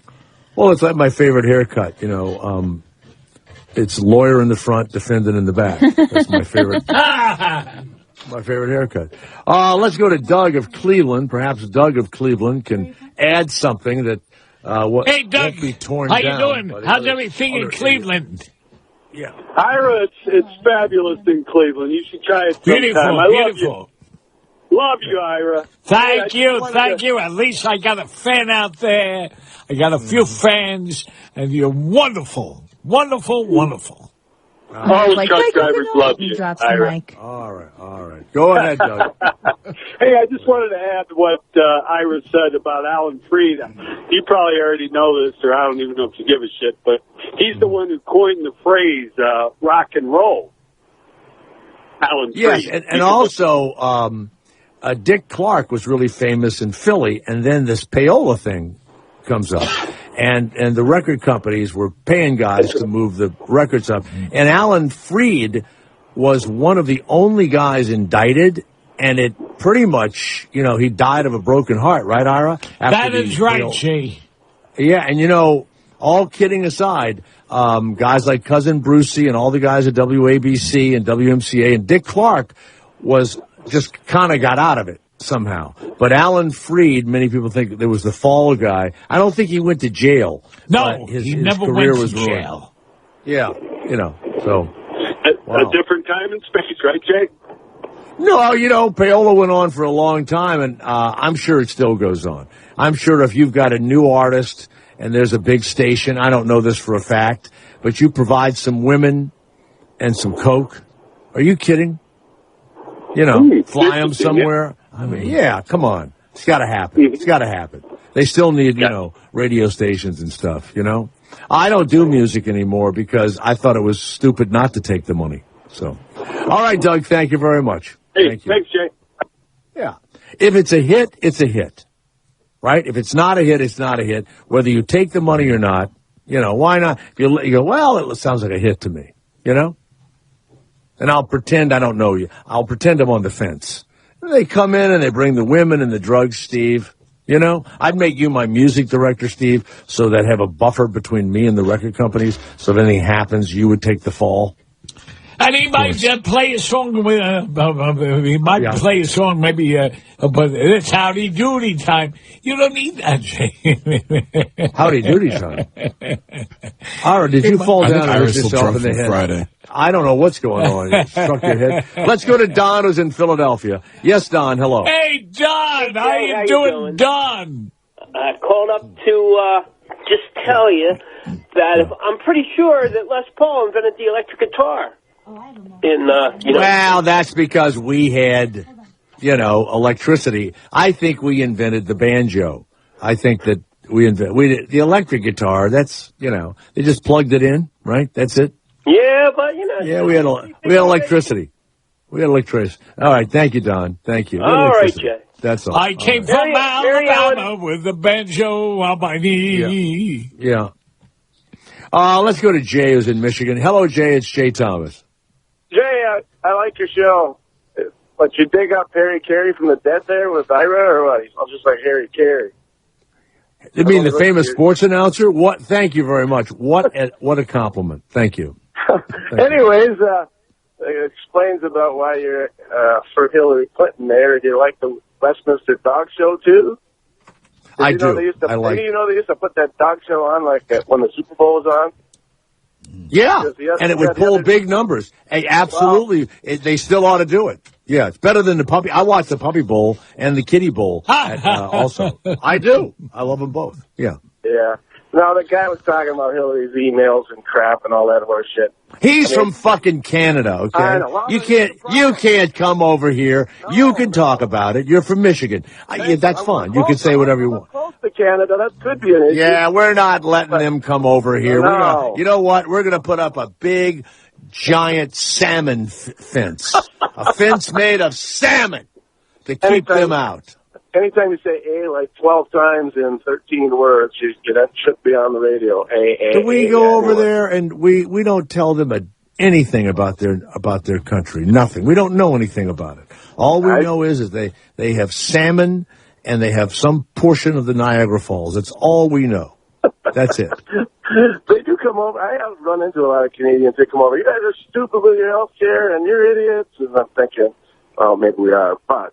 Well, it's like my favorite haircut. It's lawyer in the front, defendant in the back. That's my favorite. My favorite haircut. Let's go to Doug of Cleveland. Perhaps Doug of Cleveland can add something that. Hey, Doug, won't be torn how down, you doing? How's everything in Cleveland? Yeah. Ira, it's fabulous in Cleveland. You should try it sometime. Beautiful. Love you, Ira. Thank you. At least I got a fan out there. I got a few fans, and you're wonderful. Wonderful. All the truck drivers love you, Ira. All right. Go ahead, Doug. Hey, I just wanted to add what Ira said about Alan Freed. You probably already know this, or I don't even know if you give a shit, but he's the one who coined the phrase rock and roll. Alan Freed. Yes, and also Dick Clark was really famous in Philly, and then this payola thing comes up. And the record companies were paying guys to move the records up. And Alan Freed was one of the only guys indicted, and it pretty much, he died of a broken heart, right, Ira? That is right, Jay. Yeah, and all kidding aside, guys like Cousin Brucey and all the guys at WABC and WMCA and Dick Clark was just kind of got out of it somehow. But Alan Freed, many people think there was the fall guy. I don't think he went to jail. No, his never career went to was jail. Ruined. Yeah, so. A different time and space, right, Jay? No, payola went on for a long time, and I'm sure it still goes on. I'm sure if you've got a new artist and there's a big station, I don't know this for a fact, but you provide some women and some coke. Are you kidding? Fly them somewhere. I mean, yeah, come on. It's got to happen. It's got to happen. They still need, radio stations and stuff, I don't do music anymore because I thought it was stupid not to take the money. So, all right, Doug, thank you very much. Hey, thank you. Thanks, Jay. Yeah. If it's a hit, it's a hit. Right? If it's not a hit, it's not a hit. Whether you take the money or not, why not? You go, well, it sounds like a hit to me, And I'll pretend I don't know you. I'll pretend I'm on the fence. And they come in and they bring the women and the drugs, Steve. I'd make you my music director, Steve, so that have a buffer between me and the record companies. So if anything happens, you would take the fall. And he might play a song with, play a song maybe, but it's Howdy Doody time. You don't need that, Jay. Howdy Doody time. Ira, did you fall down and hit yourself in the head? Friday. I don't know what's going on. You struck your head. Let's go to Don, who's in Philadelphia. Yes, Don, hello. Hey, Don, how you doing, Don? I called up to just tell you that I'm pretty sure that Les Paul invented the electric guitar. Well, that's because we had, electricity. I think we invented the banjo. I think that we did the electric guitar. That's, they just plugged it in, right? That's it. Yeah, but Yeah, we had electricity. We had electricity. All right, thank you, Don. Thank you. All right, Jay. That's all. I came from Alabama with the banjo on my knee. Yeah. Let's go to Jay, who's in Michigan. Hello, Jay. It's Jay Thomas. Jay, I like your show. But you dig up Harry Carey from the dead there with Ira, or what? I'll just like Harry Carey. You mean the famous sports announcer? What? Thank you very much. What a compliment. Thank you. Anyways, it explains about why you're for Hillary Clinton there. Do you like the Westminster Dog Show, too? I do. They used to put that dog show on like when the Super Bowl was on? Yeah, and it would pull big numbers. Hey, absolutely. They still ought to do it. Yeah, it's better than the puppy. I watch the Puppy Bowl and the Kitty Bowl also. I do. I love them both. Yeah. Yeah. No, the guy was talking about Hillary's emails and crap and all that horse shit. He's from fucking Canada, okay? I know. Well, you can't come over here. No, you can talk about it. You're from Michigan. That's fine. You can say whatever you want. Close to Canada, that could be an issue. Yeah, we're not letting them come over here. No. You know what? We're going to put up a big, giant salmon fence. A fence made of salmon to keep them out. Anytime you say A like 12 times in 13 words, that should be on the radio. Do we go over there and we don't tell them anything about their country? Nothing. We don't know anything about it. All we know is they have salmon and they have some portion of the Niagara Falls. That's all we know. That's it. They do come over. I have run into a lot of Canadians that come over. You guys are stupid with your health care and you're idiots. And I'm thinking, oh, maybe we are, but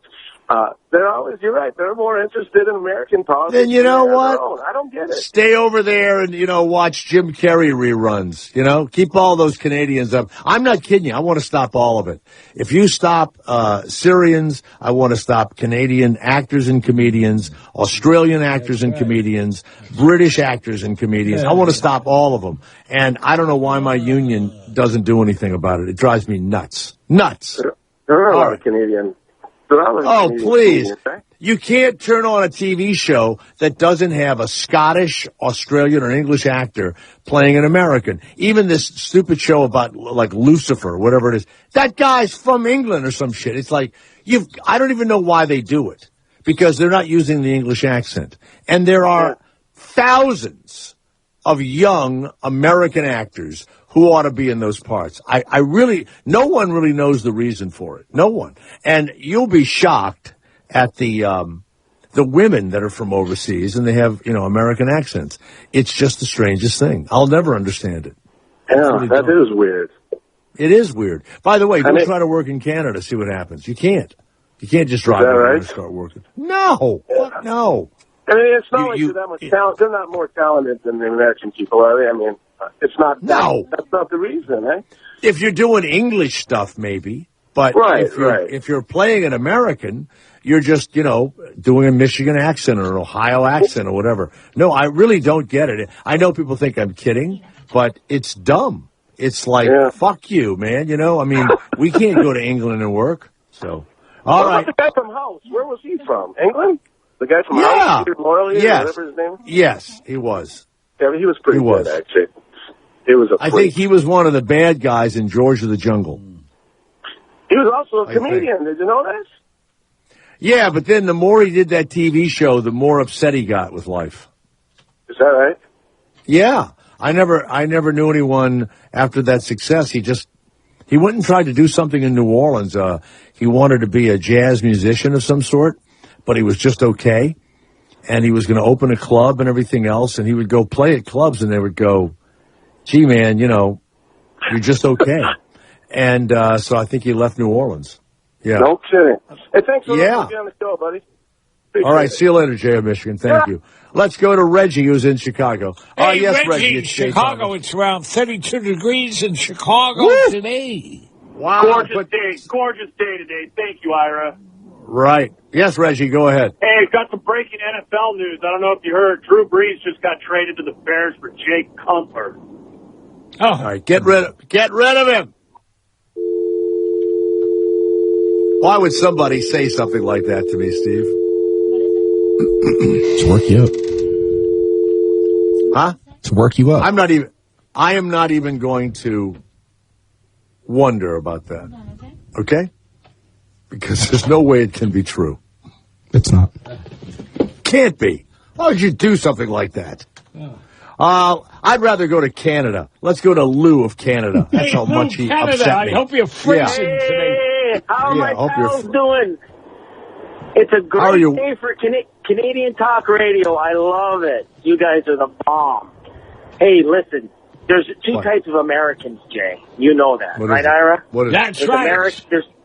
they're always, you're right, they're more interested in American politics. Then you know what? I don't get it. Stay over there and, watch Jim Carrey reruns, keep all those Canadians up. I'm not kidding you. I want to stop all of it. If you stop Syrians, I want to stop Canadian actors and comedians, Australian actors and comedians, British actors and comedians. I want to stop all of them. And I don't know why my union doesn't do anything about it. It drives me nuts. Nuts. There are a lot of Canadians. Oh, please. You can't turn on a TV show that doesn't have a Scottish, Australian, or English actor playing an American. Even this stupid show about, like, Lucifer, whatever it is. That guy's from England or some shit. It's like, I don't even know why they do it. Because they're not using the English accent. And there are thousands of young American actors who ought to be in those parts. No one really knows the reason for it. No one. And you'll be shocked at the women that are from overseas and they have, American accents. It's just the strangest thing. I'll never understand it. Yeah, that is weird. It is weird. By the way, don't try to work in Canada, see what happens. You can't. You can't just drive around and start working. No. Fuck no. I mean, it's not like they're that much talent. They're not more talented than the American people, are they? I mean, it's not. No. That's not the reason, eh? If you're doing English stuff, maybe. But if you're playing an American, you're just, doing a Michigan accent or an Ohio accent or whatever. No, I really don't get it. I know people think I'm kidding, but it's dumb. It's like, fuck you, man. I mean, we can't go to England and work. So, all right. The guy from House, where was he from? England? The guy from House, Peter Morley, or whatever his name? Yes, he was. Yeah, he was pretty good, actually. He was I think he was one of the bad guys in George of the Jungle. He was also a comedian. Did you know that? Yeah, but then the more he did that TV show, the more upset he got with life. Is that right? Yeah. I never knew anyone after that success. He went and tried to do something in New Orleans. He wanted to be a jazz musician of some sort, but he was just okay. And he was going to open a club and everything else. And he would go play at clubs and they would go, gee, man, you're just okay. And so I think he left New Orleans. Yeah. No kidding. Hey, thanks for being on the show, buddy. All right, see you later, Jay of Michigan. Thank you. Let's go to Reggie, who's in Chicago. Hey, yes, Reggie, it's Chicago. It's around 32 degrees in Chicago today. Wow. Gorgeous day today. Thank you, Ira. Right. Yes, Reggie, go ahead. Hey, got some breaking NFL news. I don't know if you heard. Drew Brees just got traded to the Bears for Jake Cutler. Oh. All right, get rid of him. Why would somebody say something like that to me, Steve? To work you up. Huh? To work you up. I am not even going to wonder about that. Okay? Because there's no way it can be true. It's not. Can't be. Why would you do something like that? I'd rather go to Canada. Let's go to Lou of Canada. That's how much he upset me. I hope you're freezing today. How are my pals doing? It's a great day for Canadian talk radio. I love it. You guys are the bomb. Hey, listen, there's two types of Americans, Jay. You know that, right, Ira? What is That's right.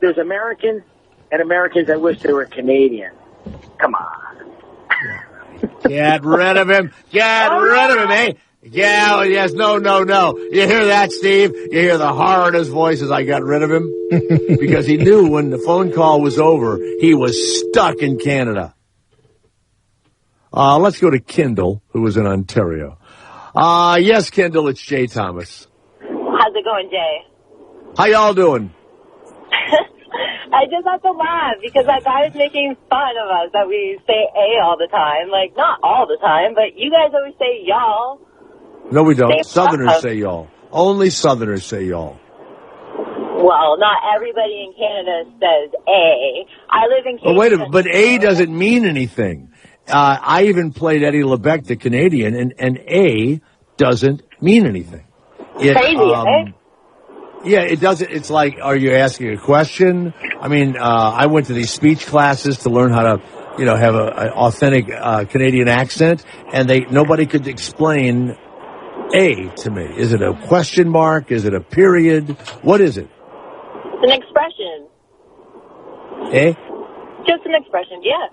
There's Americans and Americans that wish they were Canadian. Come on. Get rid of him. Get rid of him, eh? Yeah, yes, no. You hear that, Steve? You hear the horror in his voice as I got rid of him? Because he knew when the phone call was over, he was stuck in Canada. Let's go to Kendall, who was in Ontario. Yes, Kendall, it's Jay Thomas. How's it going, Jay? How y'all doing? I just have to laugh because that guy is making fun of us that we say A all the time. Like, not all the time, but you guys always say y'all. No, we don't. Southerners say y'all. Only Southerners say y'all. Well, not everybody in Canada says A. I live in Canada. Oh, wait a minute, but A doesn't mean anything. I even played Eddie LeBec, the Canadian, and A doesn't mean anything. Crazy, eh? Yeah, it doesn't. It's like, are you asking a question? I mean, I went to these speech classes to learn how to, have an authentic Canadian accent, and nobody could explain A to me. Is it a question mark? Is it a period? What is it? It's an expression. Eh? Just an expression, yeah.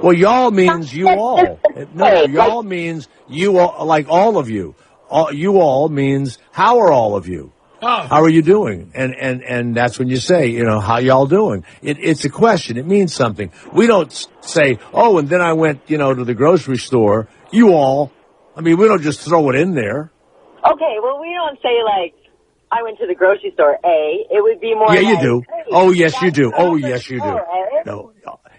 Well, y'all means you all. No, y'all means you all, like all of you. You all means how are all of you? Oh. How are you doing? And that's when you say, how y'all doing? It's a question. It means something. We don't say, oh, and then I went, to the grocery store. You all. I mean, we don't just throw it in there. Okay, well, we don't say, like, I went to the grocery store, A. It would be more you like, do. Hey, oh, yes, you do. Oh, yes, you do. No.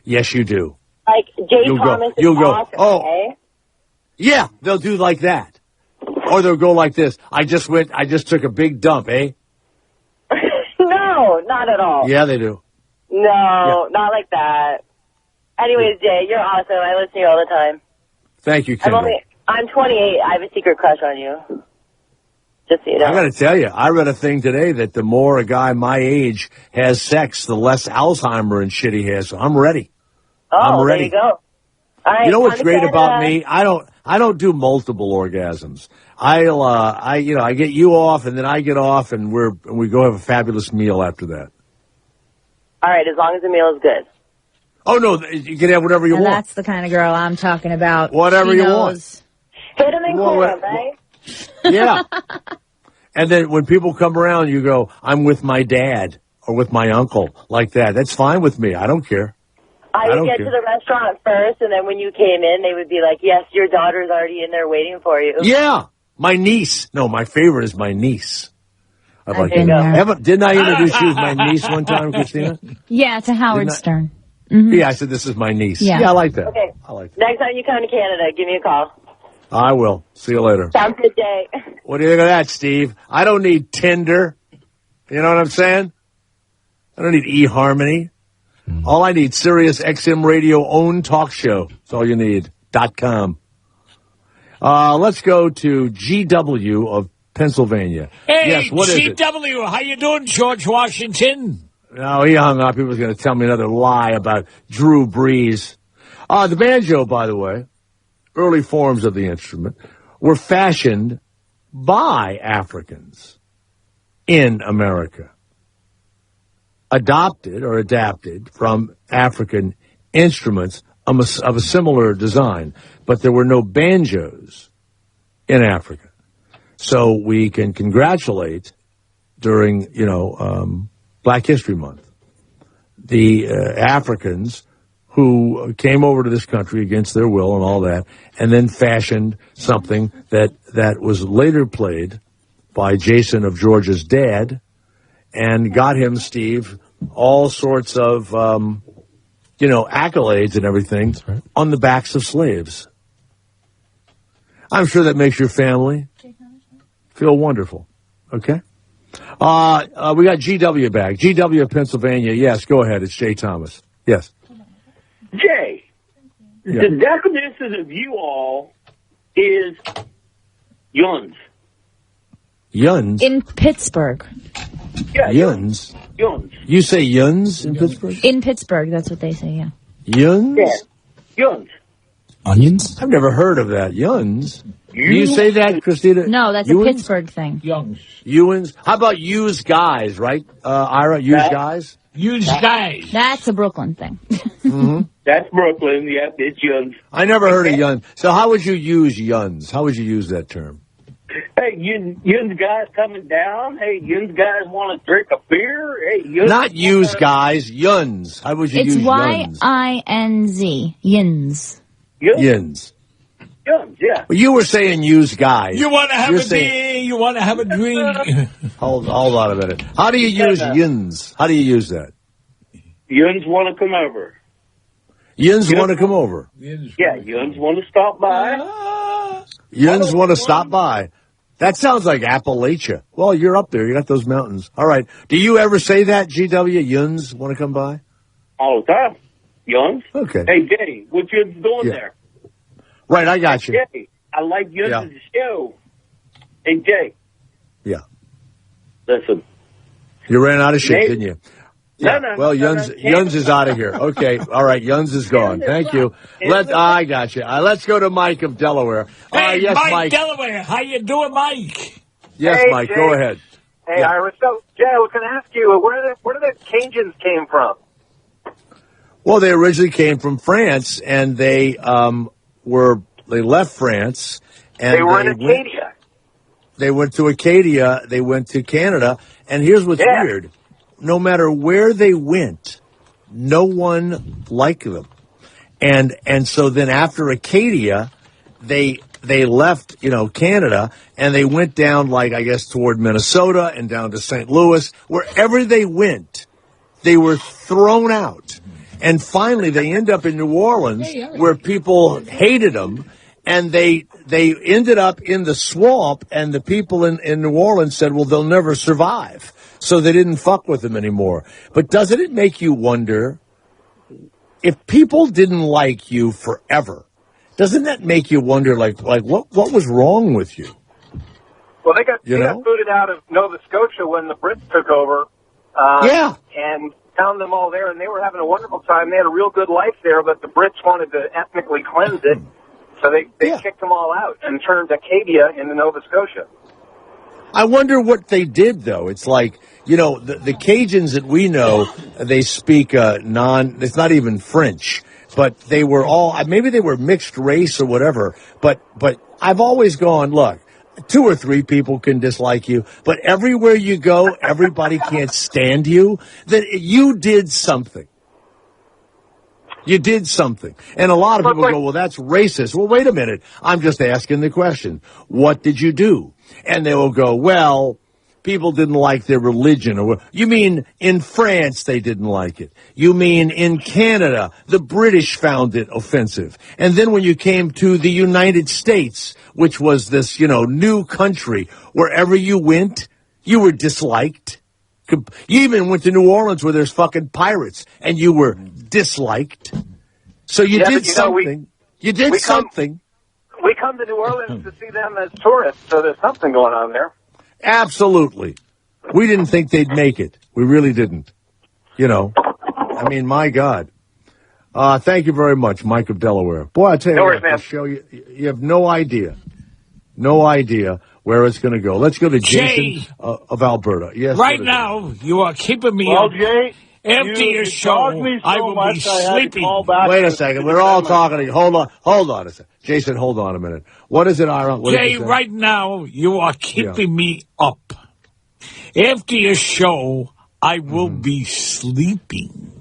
Yes, you do. Like, Jay You'll Thomas go. You'll is go. awesome, Oh, okay? yeah, they'll do like that. Or they'll go like this. I just took a big dump, eh? No, not at all. Yeah, they do. No, not like that. Anyways, Jay, you're awesome. I listen to you all the time. Thank you, Kendall. I'm 28. I have a secret crush on you. Just so you know. I got to tell you, I read a thing today that the more a guy my age has sex, the less Alzheimer and shit he has. So I'm ready. I'm ready. There you go. All right, you know what's time to great get, about me? I don't do multiple orgasms. I get you off and then I get off and we go have a fabulous meal after that. All right, as long as the meal is good. Oh no, you can have whatever you and want. That's the kind of girl I'm talking about. Whatever She you knows. want. Hit him and clear him, right? Yeah. And then when people come around, you go, I'm with my dad or with my uncle, like that. That's fine with me. I don't care. I would get to the restaurant first, and then when you came in, they would be like, yes, your daughter's already in there waiting for you. Yeah. My niece. No, my favorite is my niece. I'd like been there. didn't I introduce you as my niece one time, Christina? Yeah, to Howard Didn't I- Stern. Yeah, I said this is my niece. Yeah. I like that. Okay. I like that. Next time you come to Canada, give me a call. I will. See you later. Sounds good, Jay. What do you think of that, Steve? I don't need Tinder. You know what I'm saying? I don't need eHarmony. All I need, Sirius XM Radio own talk show. That's all you need. .com. Let's go to GW of Pennsylvania. Hey, yes, what is it? GW, how you doing, George Washington? No, he hung up. He was going to tell me another lie about Drew Brees. The banjo, by the way, early forms of the instrument, were fashioned by Africans in America. Adopted or adapted from African instruments of a similar design, but there were no banjos in Africa. So we can congratulate during, Black History Month, the Africans who came over to this country against their will and all that, and then fashioned something that was later played by Jason of Georgia's dad, and got him, Steve, all sorts of, accolades and everything on the backs of slaves. I'm sure that makes your family feel wonderful. Okay? We got GW back. GW of Pennsylvania. Yes, go ahead. It's Jay Thomas. Yes. Jay, the definition of you all is yuns. Yuns? In Pittsburgh. Yeah, Yuns? Yuns. You say yuns in Pittsburgh? In Pittsburgh, that's what they say, yeah. Yuns? Yeah, yuns. Onions? I've never heard of that. Yuns? Do you say that, Christina? No, that's Ewans? a Pittsburgh thing. Ewans? How about used guys, right? Ira, used guys? Used guys. That's a Brooklyn thing. Mm-hmm. That's Brooklyn. Yeah, it's yuns. I never heard of yuns. So how would you use yuns? How would you use that term? Hey, yuns guys coming down. Hey, yuns guys want to drink a beer. Hey, yuns. Not used guys, yuns. How would you It's use yuns? Y-I-N-Z. Yins. Yuns. Yuns, yeah. Well, you were saying used guys. You want to have You're a beer, you want to have a drink. Hold on a minute. How do you use yuns? How do you use that? Yuns want to come over. Yuns want to come over. Yeah, yuns want to stop by. Yuns want to stop by. That sounds like Appalachia. Well, you're up there. You got those mountains. All right. Do you ever say that, GW? Yuns want to come by? All the time. Yuns. Okay. Hey, Jay, what you doing there? Right, I got you. Jay, I like Yuns Yeah. as a show. Hey, Jay. Yeah. Listen. You ran out of shit, Maybe- didn't you? Yeah. No, Well, Yuns is out of here. Okay. All right. Yuns is gone. Thank you. I got you. Let's go to Mike of Delaware. Hey, Yes, Mike. Delaware, how you doing, Mike? Yes, Hey, Mike. Jay. Go ahead. Hey, Yeah. Ira. So, Jay, I was going to ask you, where do the Cajuns came from? Well, they originally came from France, and they left France, and They were in Acadia. They went to Acadia. They went to Canada, and here's what's weird: no matter where they went, no one liked them, and so then after Acadia, they left, Canada, and they went down, toward Minnesota and down to St. Louis. Wherever they went, they were thrown out. And finally, they end up in New Orleans where people hated them, and they ended up in the swamp, and the people in New Orleans said, well, they'll never survive. So they didn't fuck with them anymore. But doesn't it make you wonder, if people didn't like you forever, doesn't that make you wonder, like what was wrong with you? Well, they got booted out of Nova Scotia when the Brits took over. And found them all there, and they were having a wonderful time. They had a real good life there, but the Brits wanted to ethnically cleanse it, so they kicked them all out and turned Acadia into Nova Scotia. I wonder what they did, though. It's like, the Cajuns that we know, they speak it's not even French, but they were all, maybe they were mixed race or whatever, but I've always gone, look, 2 or 3 people can dislike you, but everywhere you go, everybody can't stand you. That you did something. You did something. And a lot of people go, well, that's racist. Well, wait a minute. I'm just asking the question. What did you do? And they will go, well, people didn't like their religion. Or you mean in France they didn't like it? You mean in Canada the British found it offensive? And then when you came to the United States, which was this, new country, wherever you went, you were disliked. You even went to New Orleans where there's fucking pirates, and you were disliked. So you did something. You did something. We come to New Orleans to see them as tourists, so there's something going on there. Absolutely. We didn't think they'd make it. We really didn't. I mean, my God. Thank you very much, Mike of Delaware. Boy, I tell you what, this show, you have no idea where it's going to go. Let's go to Jason of Alberta. Yes. Right now, you are keeping me up. Jay, after your show, I will be sleeping. Wait a second. We're all talking to you. Hold on a second. Jason, hold on a minute. What is it, Ira? Jay, right now, you are keeping me up. After your show, I will be sleeping.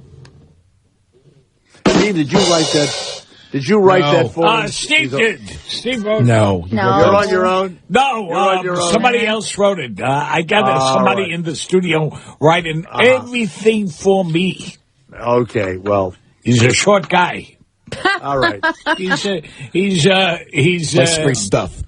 Steve, did you write that? Did you write that for him? Steve did. Steve wrote it. No. You're on your own? No, somebody else wrote it. I got somebody in the studio writing everything for me. Okay, well. He's a short guy. All right. He's whispering stuff.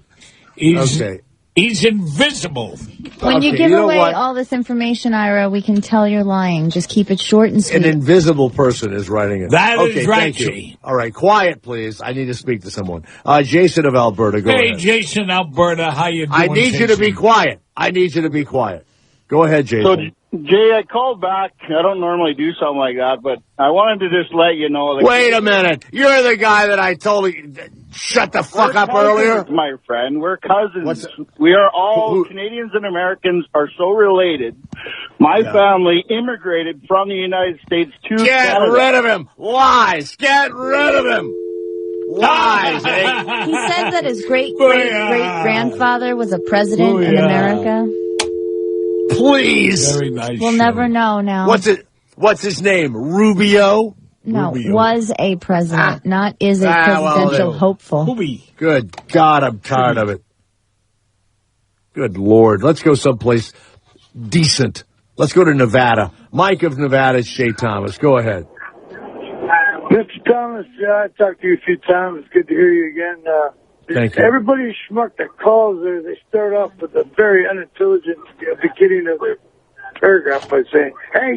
He's invisible. When you give away all this information, Ira, we can tell you're lying. Just keep it short and sweet. An invisible person is writing it. That is right, thank you. All right, quiet, please. I need to speak to someone. Jason of Alberta, go ahead. Hey, Jason, Alberta, how you doing? I need you to be quiet. Go ahead, Jason. So, Jay, I called back. I don't normally do something like that, but I wanted to just let you know. Wait a minute. You're the guy that I told you shut the fuck up earlier? My friend, we're cousins. We are all Canadians and Americans are so related. My family immigrated from the United States to Canada. Get rid of him. Lies. Get rid of him. Lies. He said that his great-great-great-grandfather was a president in America. Please. Very nice. We'll never know now. What's his name? Rubio? No, was a president, not is a presidential hopeful. Good God, I'm tired of it. Good Lord. Let's go someplace decent. Let's go to Nevada. Mike of Nevada, Shay Thomas. Go ahead. Mr. Thomas, I talked to you a few times. It's good to hear you again. Thank you. Everybody schmuck that calls there, they start off with a very unintelligent beginning of their paragraph by saying, hey,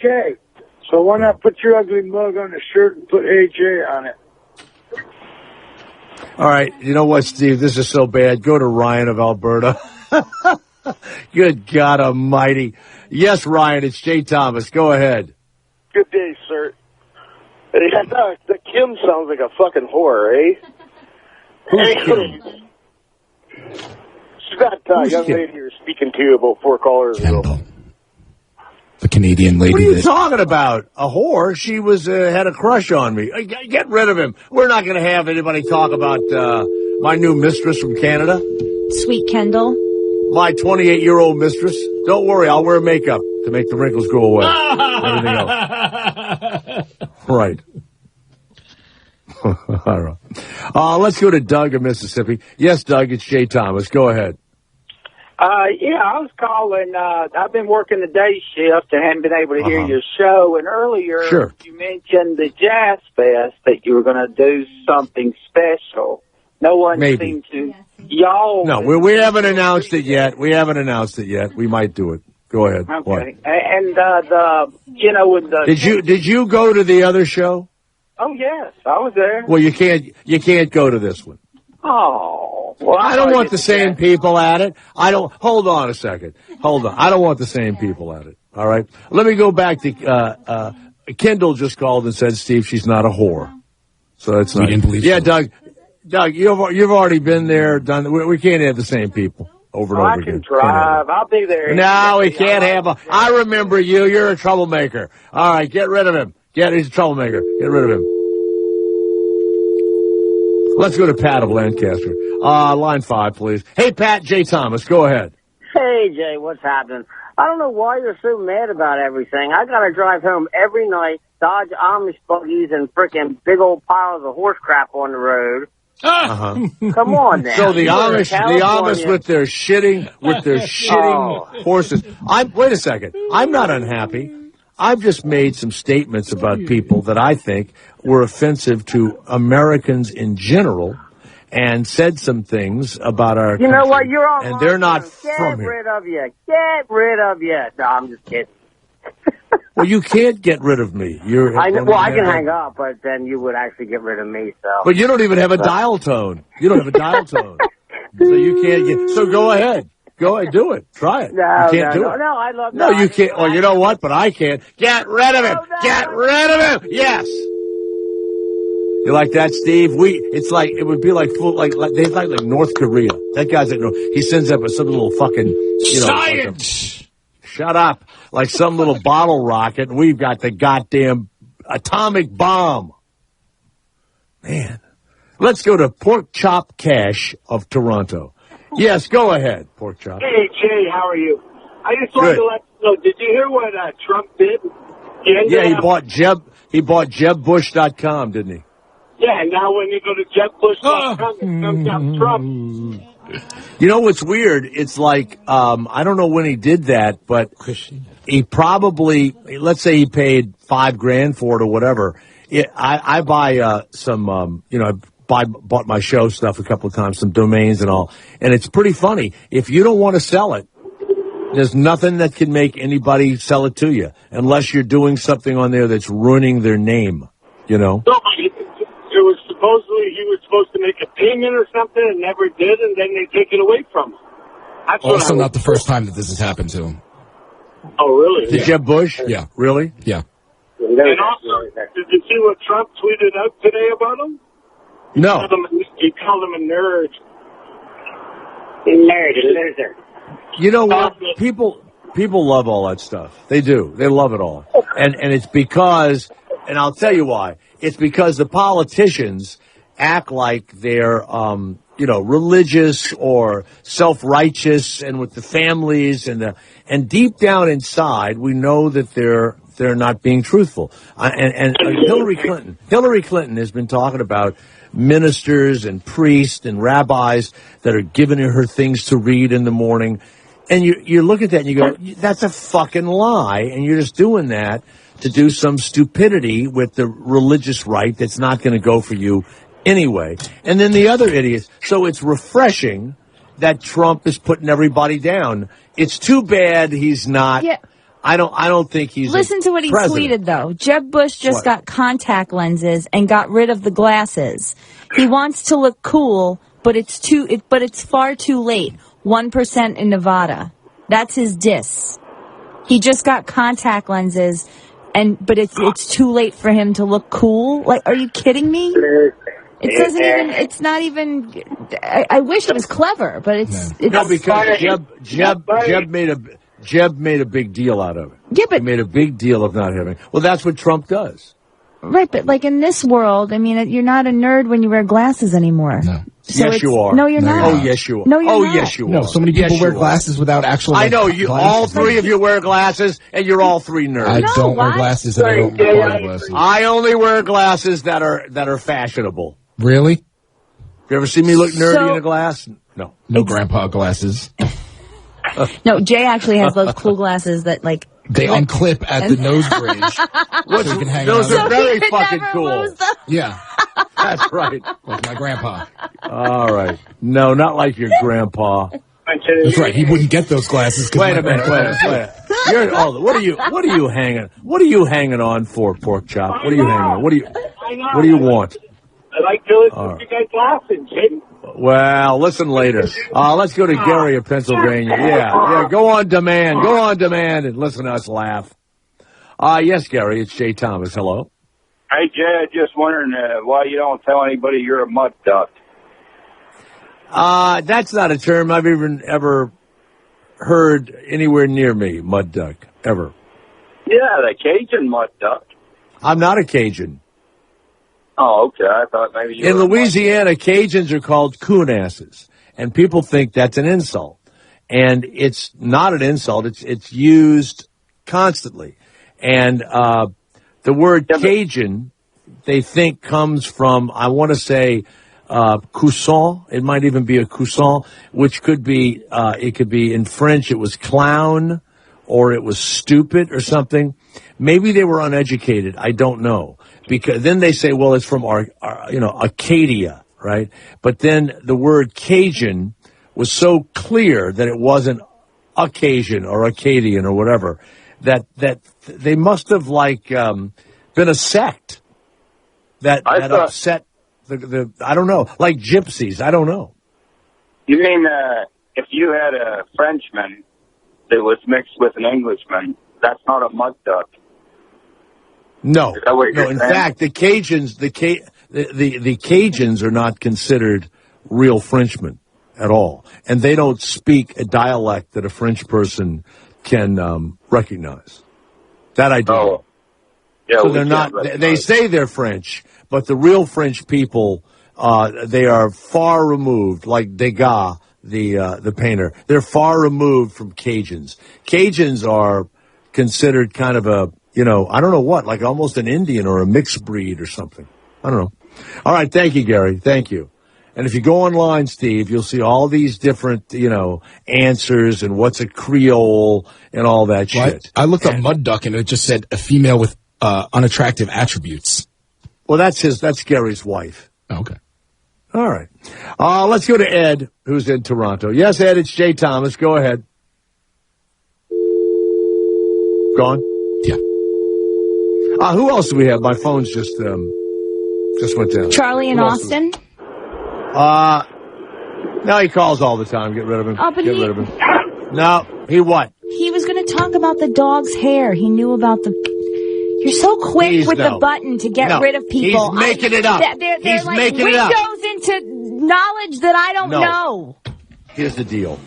Jay. So why not put your ugly mug on the shirt and put hey, Jay on it? All right. You know what, Steve? This is so bad. Go to Ryan of Alberta. Good God almighty. Yes, Ryan, it's Jay Thomas. Go ahead. Good day, sir. Hey, the Kim sounds like a fucking whore, eh? Who's Kim? She's that young lady you were speaking to you about 4 callers ago. The Canadian lady. What are you talking about? A whore? She was had a crush on me. Get rid of him. We're not going to have anybody talk about my new mistress from Canada. Sweet Kendall. My 28-year-old mistress. Don't worry, I'll wear makeup to make the wrinkles go away. Everything else. Right. All right. Let's go to Doug of Mississippi. Yes, Doug, it's Jay Thomas. Go ahead. Yeah, I was calling. I've been working the day shift and haven't been able to hear your show. And earlier you mentioned the Jazz Fest, that you were going to do something special. No one seemed to. Y'all. No, we haven't announced it yet. We might do it. Go ahead. Okay. What? And with the. Did you go to the other show? Oh yes, I was there. Well, you can't go to this one. Oh, well, I don't want the same people at it. Hold on a second. Hold on. I don't want the same people at it. All right. Let me go back to, Kendall just called and said, Steve, she's not a whore. So that's not. Didn't believe yeah, so. Doug, you've already been there, done. We can't have the same people over and over again. I can drive. I'll be there. No, we can't have I remember you. You're a troublemaker. All right. Get rid of him. He's a troublemaker. Get rid of him. Let's go to Pat of Lancaster. Line 5, please. Hey, Pat, Jay Thomas, go ahead. Hey, Jay, what's happening? I don't know why you're so mad about everything. I got to drive home every night, dodge Amish buggies and frickin' big old piles of horse crap on the road. Come on now. So the Amish with their shitting horses. Wait a second. I'm not unhappy. I've just made some statements about people that I think were offensive to Americans in general, and said some things about our country. You know what? You're all and they're not from Get here. rid of you. Get rid of you. No, I'm just kidding. Well, you can't get rid of me. I can hang up, but then you would actually get rid of me. So. But you don't even have a dial tone. You don't have a dial tone, so you can't get. So go ahead. Go ahead, do it. Try it. No, you can't do it. No, I love. No, you can't. Well, you know what? But I can't. Get rid of him. Get rid of him. Yes. You like that, Steve? It would be like North Korea. That guy's like, he sends up some little fucking, science. Shut up. Like some little bottle rocket, and we've got the goddamn atomic bomb. Man. Let's go to Pork Chop Cash of Toronto. Yes, go ahead, Pork Chop. Hey, Jay, how are you? I just wanted to let you know, did you hear what Trump did? He bought JebBush.com, didn't he? Yeah, now when you go to JebBush.com, it comes out Trump. You know what's weird? It's like, I don't know when he did that, but he probably, let's say he paid $5,000 for it or whatever. I buy I bought my show stuff a couple of times, some domains and all, and it's pretty funny. If you don't want to sell it, there's nothing that can make anybody sell it to you, unless you're doing something on there that's ruining their name, you know? It was he was supposed to make a payment or something and never did, and then they take it away from him. That's also not the first time that this has happened to him. Oh, really? To Jeb Bush? Yeah. Really? Yeah. And also, did you see what Trump tweeted out today about him? No. He called him a nerd. Loser. You know what? People love all that stuff. They do. They love it all. And it's because, and I'll tell you why. It's because the politicians act like they're, religious or self-righteous, and with the families and deep down inside, we know that they're not being truthful. And Hillary Clinton has been talking about ministers and priests and rabbis that are giving her things to read in the morning. And you look at that and you go, that's a fucking lie. And you're just doing that to do some stupidity with the religious right that's not going to go for you anyway. And then the other idiots. So it's refreshing that Trump is putting everybody down. It's too bad he's not. Yeah. I don't think he's. Listen to what he tweeted, though. Jeb Bush just got contact lenses and got rid of the glasses. He wants to look cool, but it's far too late. 1% in Nevada. That's his diss. He just got contact lenses, but it's too late for him to look cool. Like, are you kidding me? It doesn't even. It's not even. I wish it was clever, but it's no, because Jeb made a big deal out of it. Yeah, but he made a big deal of not having. Well, that's what Trump does. Right, but like in this world, I mean, you're not a nerd when you wear glasses anymore. No. So yes, you are. No, you're not. Oh, yes, you are. No, you're not. Yes, you are. No, so many people wear glasses without actual. I know you. Glasses. All three of you wear glasses, and you're all three nerds. I don't wear glasses, and I don't wear glasses. I only wear glasses that are fashionable. Really? You ever see me look nerdy in a glass? No. No grandpa glasses. No, Jay actually has those cool glasses that, like... They unclip at the nose bridge. So you can hang Those out are very fucking cool. Yeah. That's right. Like my grandpa. All right. No, not like your grandpa. That's right. He wouldn't get those glasses. Wait a minute. What are you hanging on for, pork chop? What are you hanging on? What do you want? I like to listen to you guys laughing, Jim. Well, listen later. Let's go to Gary of Pennsylvania. Yeah, go on demand. Go on demand and listen to us laugh. Yes, Gary, it's Jay Thomas. Hello. Hey, Jay, just wondering why you don't tell anybody you're a mud duck. That's not a term I've even ever heard anywhere near me, mud duck, ever. Yeah, the Cajun mud duck. I'm not a Cajun. Oh, okay. I thought maybe you In were Louisiana, Cajuns are called coonasses, and people think that's an insult. And it's not an insult. It's used constantly. And the word Cajun, they think comes from, I want to say, cousson. It might even be a cousson, which could be, it could be in French, it was clown, or it was stupid or something. Maybe they were uneducated. I don't know. Because then they say, well, it's from Acadia, right? But then the word Cajun was so clear that it wasn't Acadian or Acadian or whatever, that they must have been a sect that upset the I don't know, like gypsies. I don't know. You mean if you had a Frenchman that was mixed with an Englishman, that's not a mud duck? No. In fact, the Cajuns, the Cajuns are not considered real Frenchmen at all, and they don't speak a dialect that a French person can recognize. That I do. Oh. Yeah, so they're not. They say they're French, but the real French people, they are far removed. Like Degas, the painter, they're far removed from Cajuns. Cajuns are considered kind of a, I don't know what, like almost an Indian or a mixed breed or something. I don't know. All right. Thank you, Gary. Thank you. And if you go online, Steve, you'll see all these different, answers and what's a Creole and all that shit. I looked up mud duck and it just said a female with unattractive attributes. Well, that's Gary's wife. Oh, okay. All right. Let's go to Ed, who's in Toronto. Yes, Ed, it's Jay Thomas. Go ahead. Gone? Yeah. Who else do we have? My phone's just went down. Charlie in Austin? No, he calls all the time. Get rid of him. Oh, but Get rid of him. No, he what? He was going to talk about the dog's hair. He knew about the... You're so quick with the button to get rid of people. He's making it up. They're He's like making it up. windows into knowledge that I don't know. Here's the deal.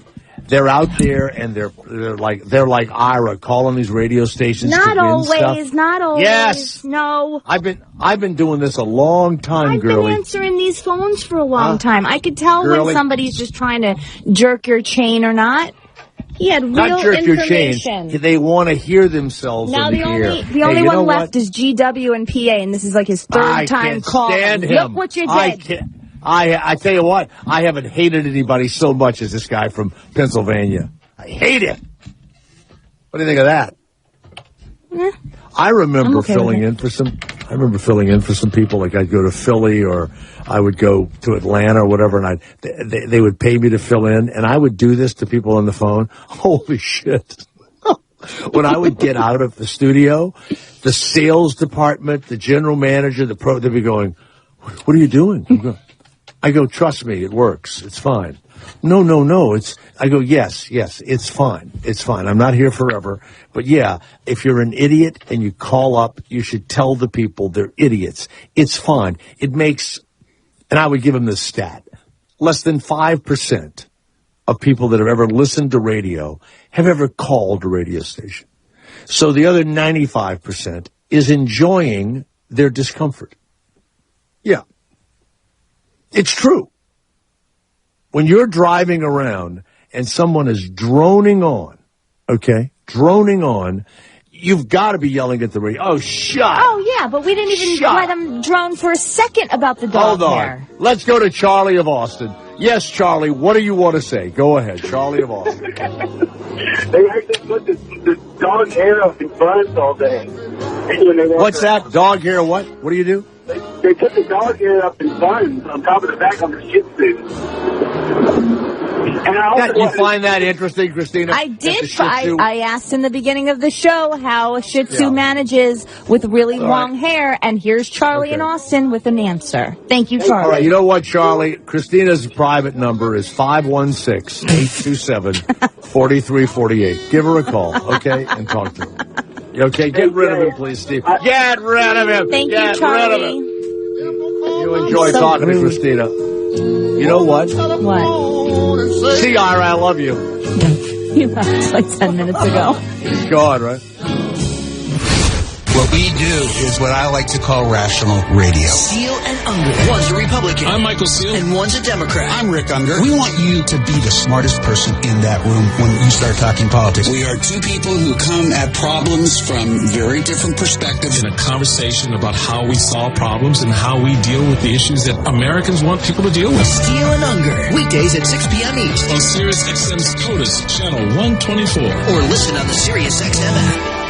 They're out there and they're like Ira calling these radio stations. Not to win always. Stuff. Not always. Yes. No. I've been doing this a long time, I've girlie. been answering these phones for a long time. I could tell when somebody's just trying to jerk your chain or not. He had real not jerk information. Your chain. They want to hear themselves. Now in the ear. The only one left is GW and PA, and this is like his third time calling. Stand him. Look what you did. I tell you what, I haven't hated anybody so much as this guy from Pennsylvania. I hate him. What do you think of that? I remember filling in for some people. Like I'd go to Philly or I would go to Atlanta or whatever, and they would pay me to fill in, and I would do this to people on the phone. Holy shit! When I would get out of the studio, the sales department, the general manager, they'd be going, "What are you doing?" I go, "Trust me, it works. It's fine." No. I go, yes, it's fine. It's fine. I'm not here forever. But yeah, if you're an idiot and you call up, you should tell the people they're idiots. It's fine. It makes, and I would give them this stat, less than 5% of people that have ever listened to radio have ever called a radio station. So the other 95% is enjoying their discomfort. Yeah. It's true. When you're driving around and someone is droning on, you've got to be yelling at the radio. Oh, shut. Oh, yeah, but we didn't even let him drone for a second about the dog Hold on. hair. Let's go to Charlie of Austin. Yes, Charlie, what do you want to say? Go ahead, Charlie of Austin. They actually put the dog hair up in buns all day. What's that? Dog hair what? What do you do? They put the dog hair up in buns on top of the back of the Shih Tzu. And You find that interesting, Christina? I did. I asked in the beginning of the show how a Shih Tzu manages with really long hair, and here's Charlie in Austin with an answer. Thank you, Charlie. All right, you know what, Charlie? Christina's private number is 516-827-4348. Give her a call, okay, and talk to her. Okay, get rid of him, please, Steve. Get rid of him. Thank Get you, Charlie. rid of him. You enjoy talking to Christina. You know what? What? See, Ira, I love you. You left like 10 minutes ago. He's gone, right? What we do is what I like to call rational radio. Seal and Unger. One's a Republican. I'm Michael Seal. And one's a Democrat. I'm Rick Unger. We want you to be the smartest person in that room when you start talking politics. We are two people who come at problems from very different perspectives. In a conversation about how we solve problems and how we deal with the issues that Americans want people to deal with. Seal and Unger. Weekdays at 6 p.m. East. On Sirius XM's POTUS, channel 124. Or listen on the Sirius XM app.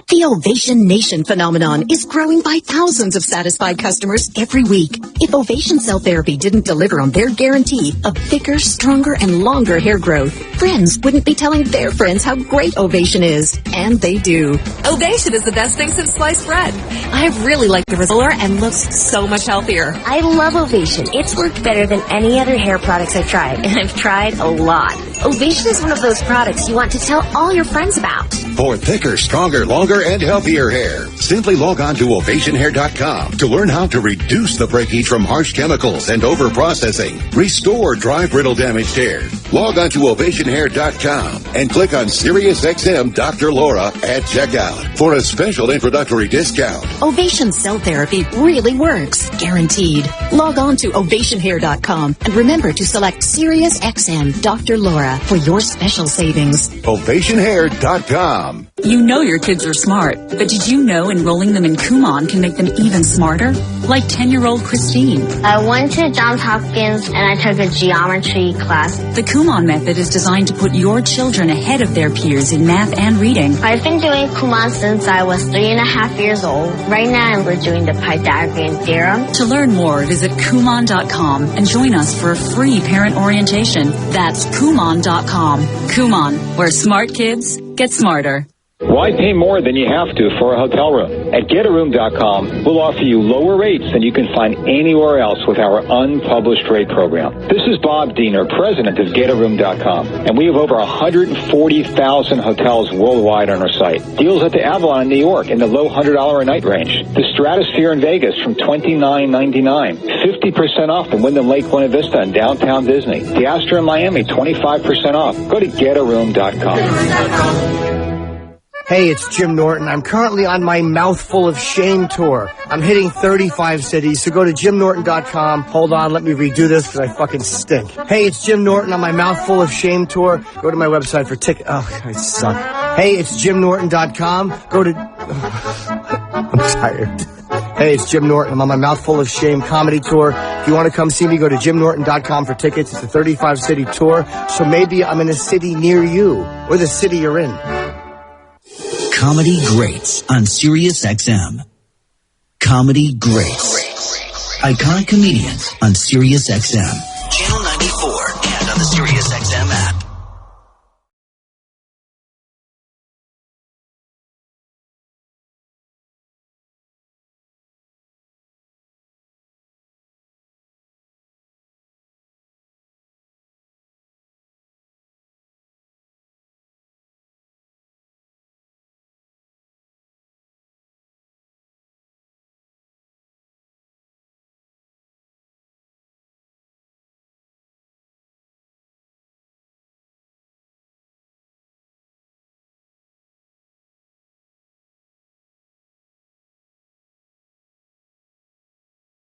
The Ovation Nation phenomenon is growing by thousands of satisfied customers every week. If Ovation Cell Therapy didn't deliver on their guarantee of thicker, stronger, and longer hair growth, friends wouldn't be telling their friends how great Ovation is. And they do. Ovation is the best thing since sliced bread. I really like the result and looks so much healthier. I love Ovation. It's worked better than any other hair products I've tried, and I've tried a lot. Ovation is one of those products you want to tell all your friends about. For thicker, stronger, longer, and healthier hair, simply log on to ovationhair.com to learn how to reduce the breakage from harsh chemicals and over-processing. Restore dry, brittle, damaged hair. Log on to ovationhair.com and click on SiriusXM Dr. Laura at checkout for a special introductory discount. Ovation Cell Therapy really works. Guaranteed. Log on to ovationhair.com and remember to select SiriusXM Dr. Laura for your special savings. Ovationhair.com. You know your kids are smart, but did you know enrolling them in Kumon can make them even smarter? Like 10-year-old Christine. I went to Johns Hopkins and I took a geometry class. The Kumon method is designed to put your children ahead of their peers in math and reading. I've been doing Kumon since I was 3.5 years old. Right now we're doing the Pythagorean theorem. To learn more, visit Kumon.com and join us for a free parent orientation. That's Kumon.com. Kumon, where smart kids get smarter. Why pay more than you have to for a hotel room? At GetARoom.com, we'll offer you lower rates than you can find anywhere else with our unpublished rate program. This is Bob Diener, president of GetARoom.com, and we have over 140,000 hotels worldwide on our site. Deals at the Avalon in New York in the low $100 a night range. The Stratosphere in Vegas from $29.99. 50% off the Wyndham Lake Buena Vista in downtown Disney. The Astra in Miami, 25% off. Go to GetARoom.com. Hey, it's Jim Norton. I'm currently on my Mouthful of Shame tour. I'm hitting 35 cities, so go to JimNorton.com. Hold on, let me redo this because I fucking stink. Hey, it's Jim Norton on my Mouthful of Shame tour. Go to my website for tickets. Oh, I suck. Hey, it's JimNorton.com. Go to... I'm tired. Hey, it's Jim Norton. I'm on my Mouthful of Shame comedy tour. If you want to come see me, go to JimNorton.com for tickets. It's a 35-city tour, so maybe I'm in a city near you, or the city you're in. Comedy Greats on Sirius XM. Comedy Greats. Iconic comedians on Sirius XM. Channel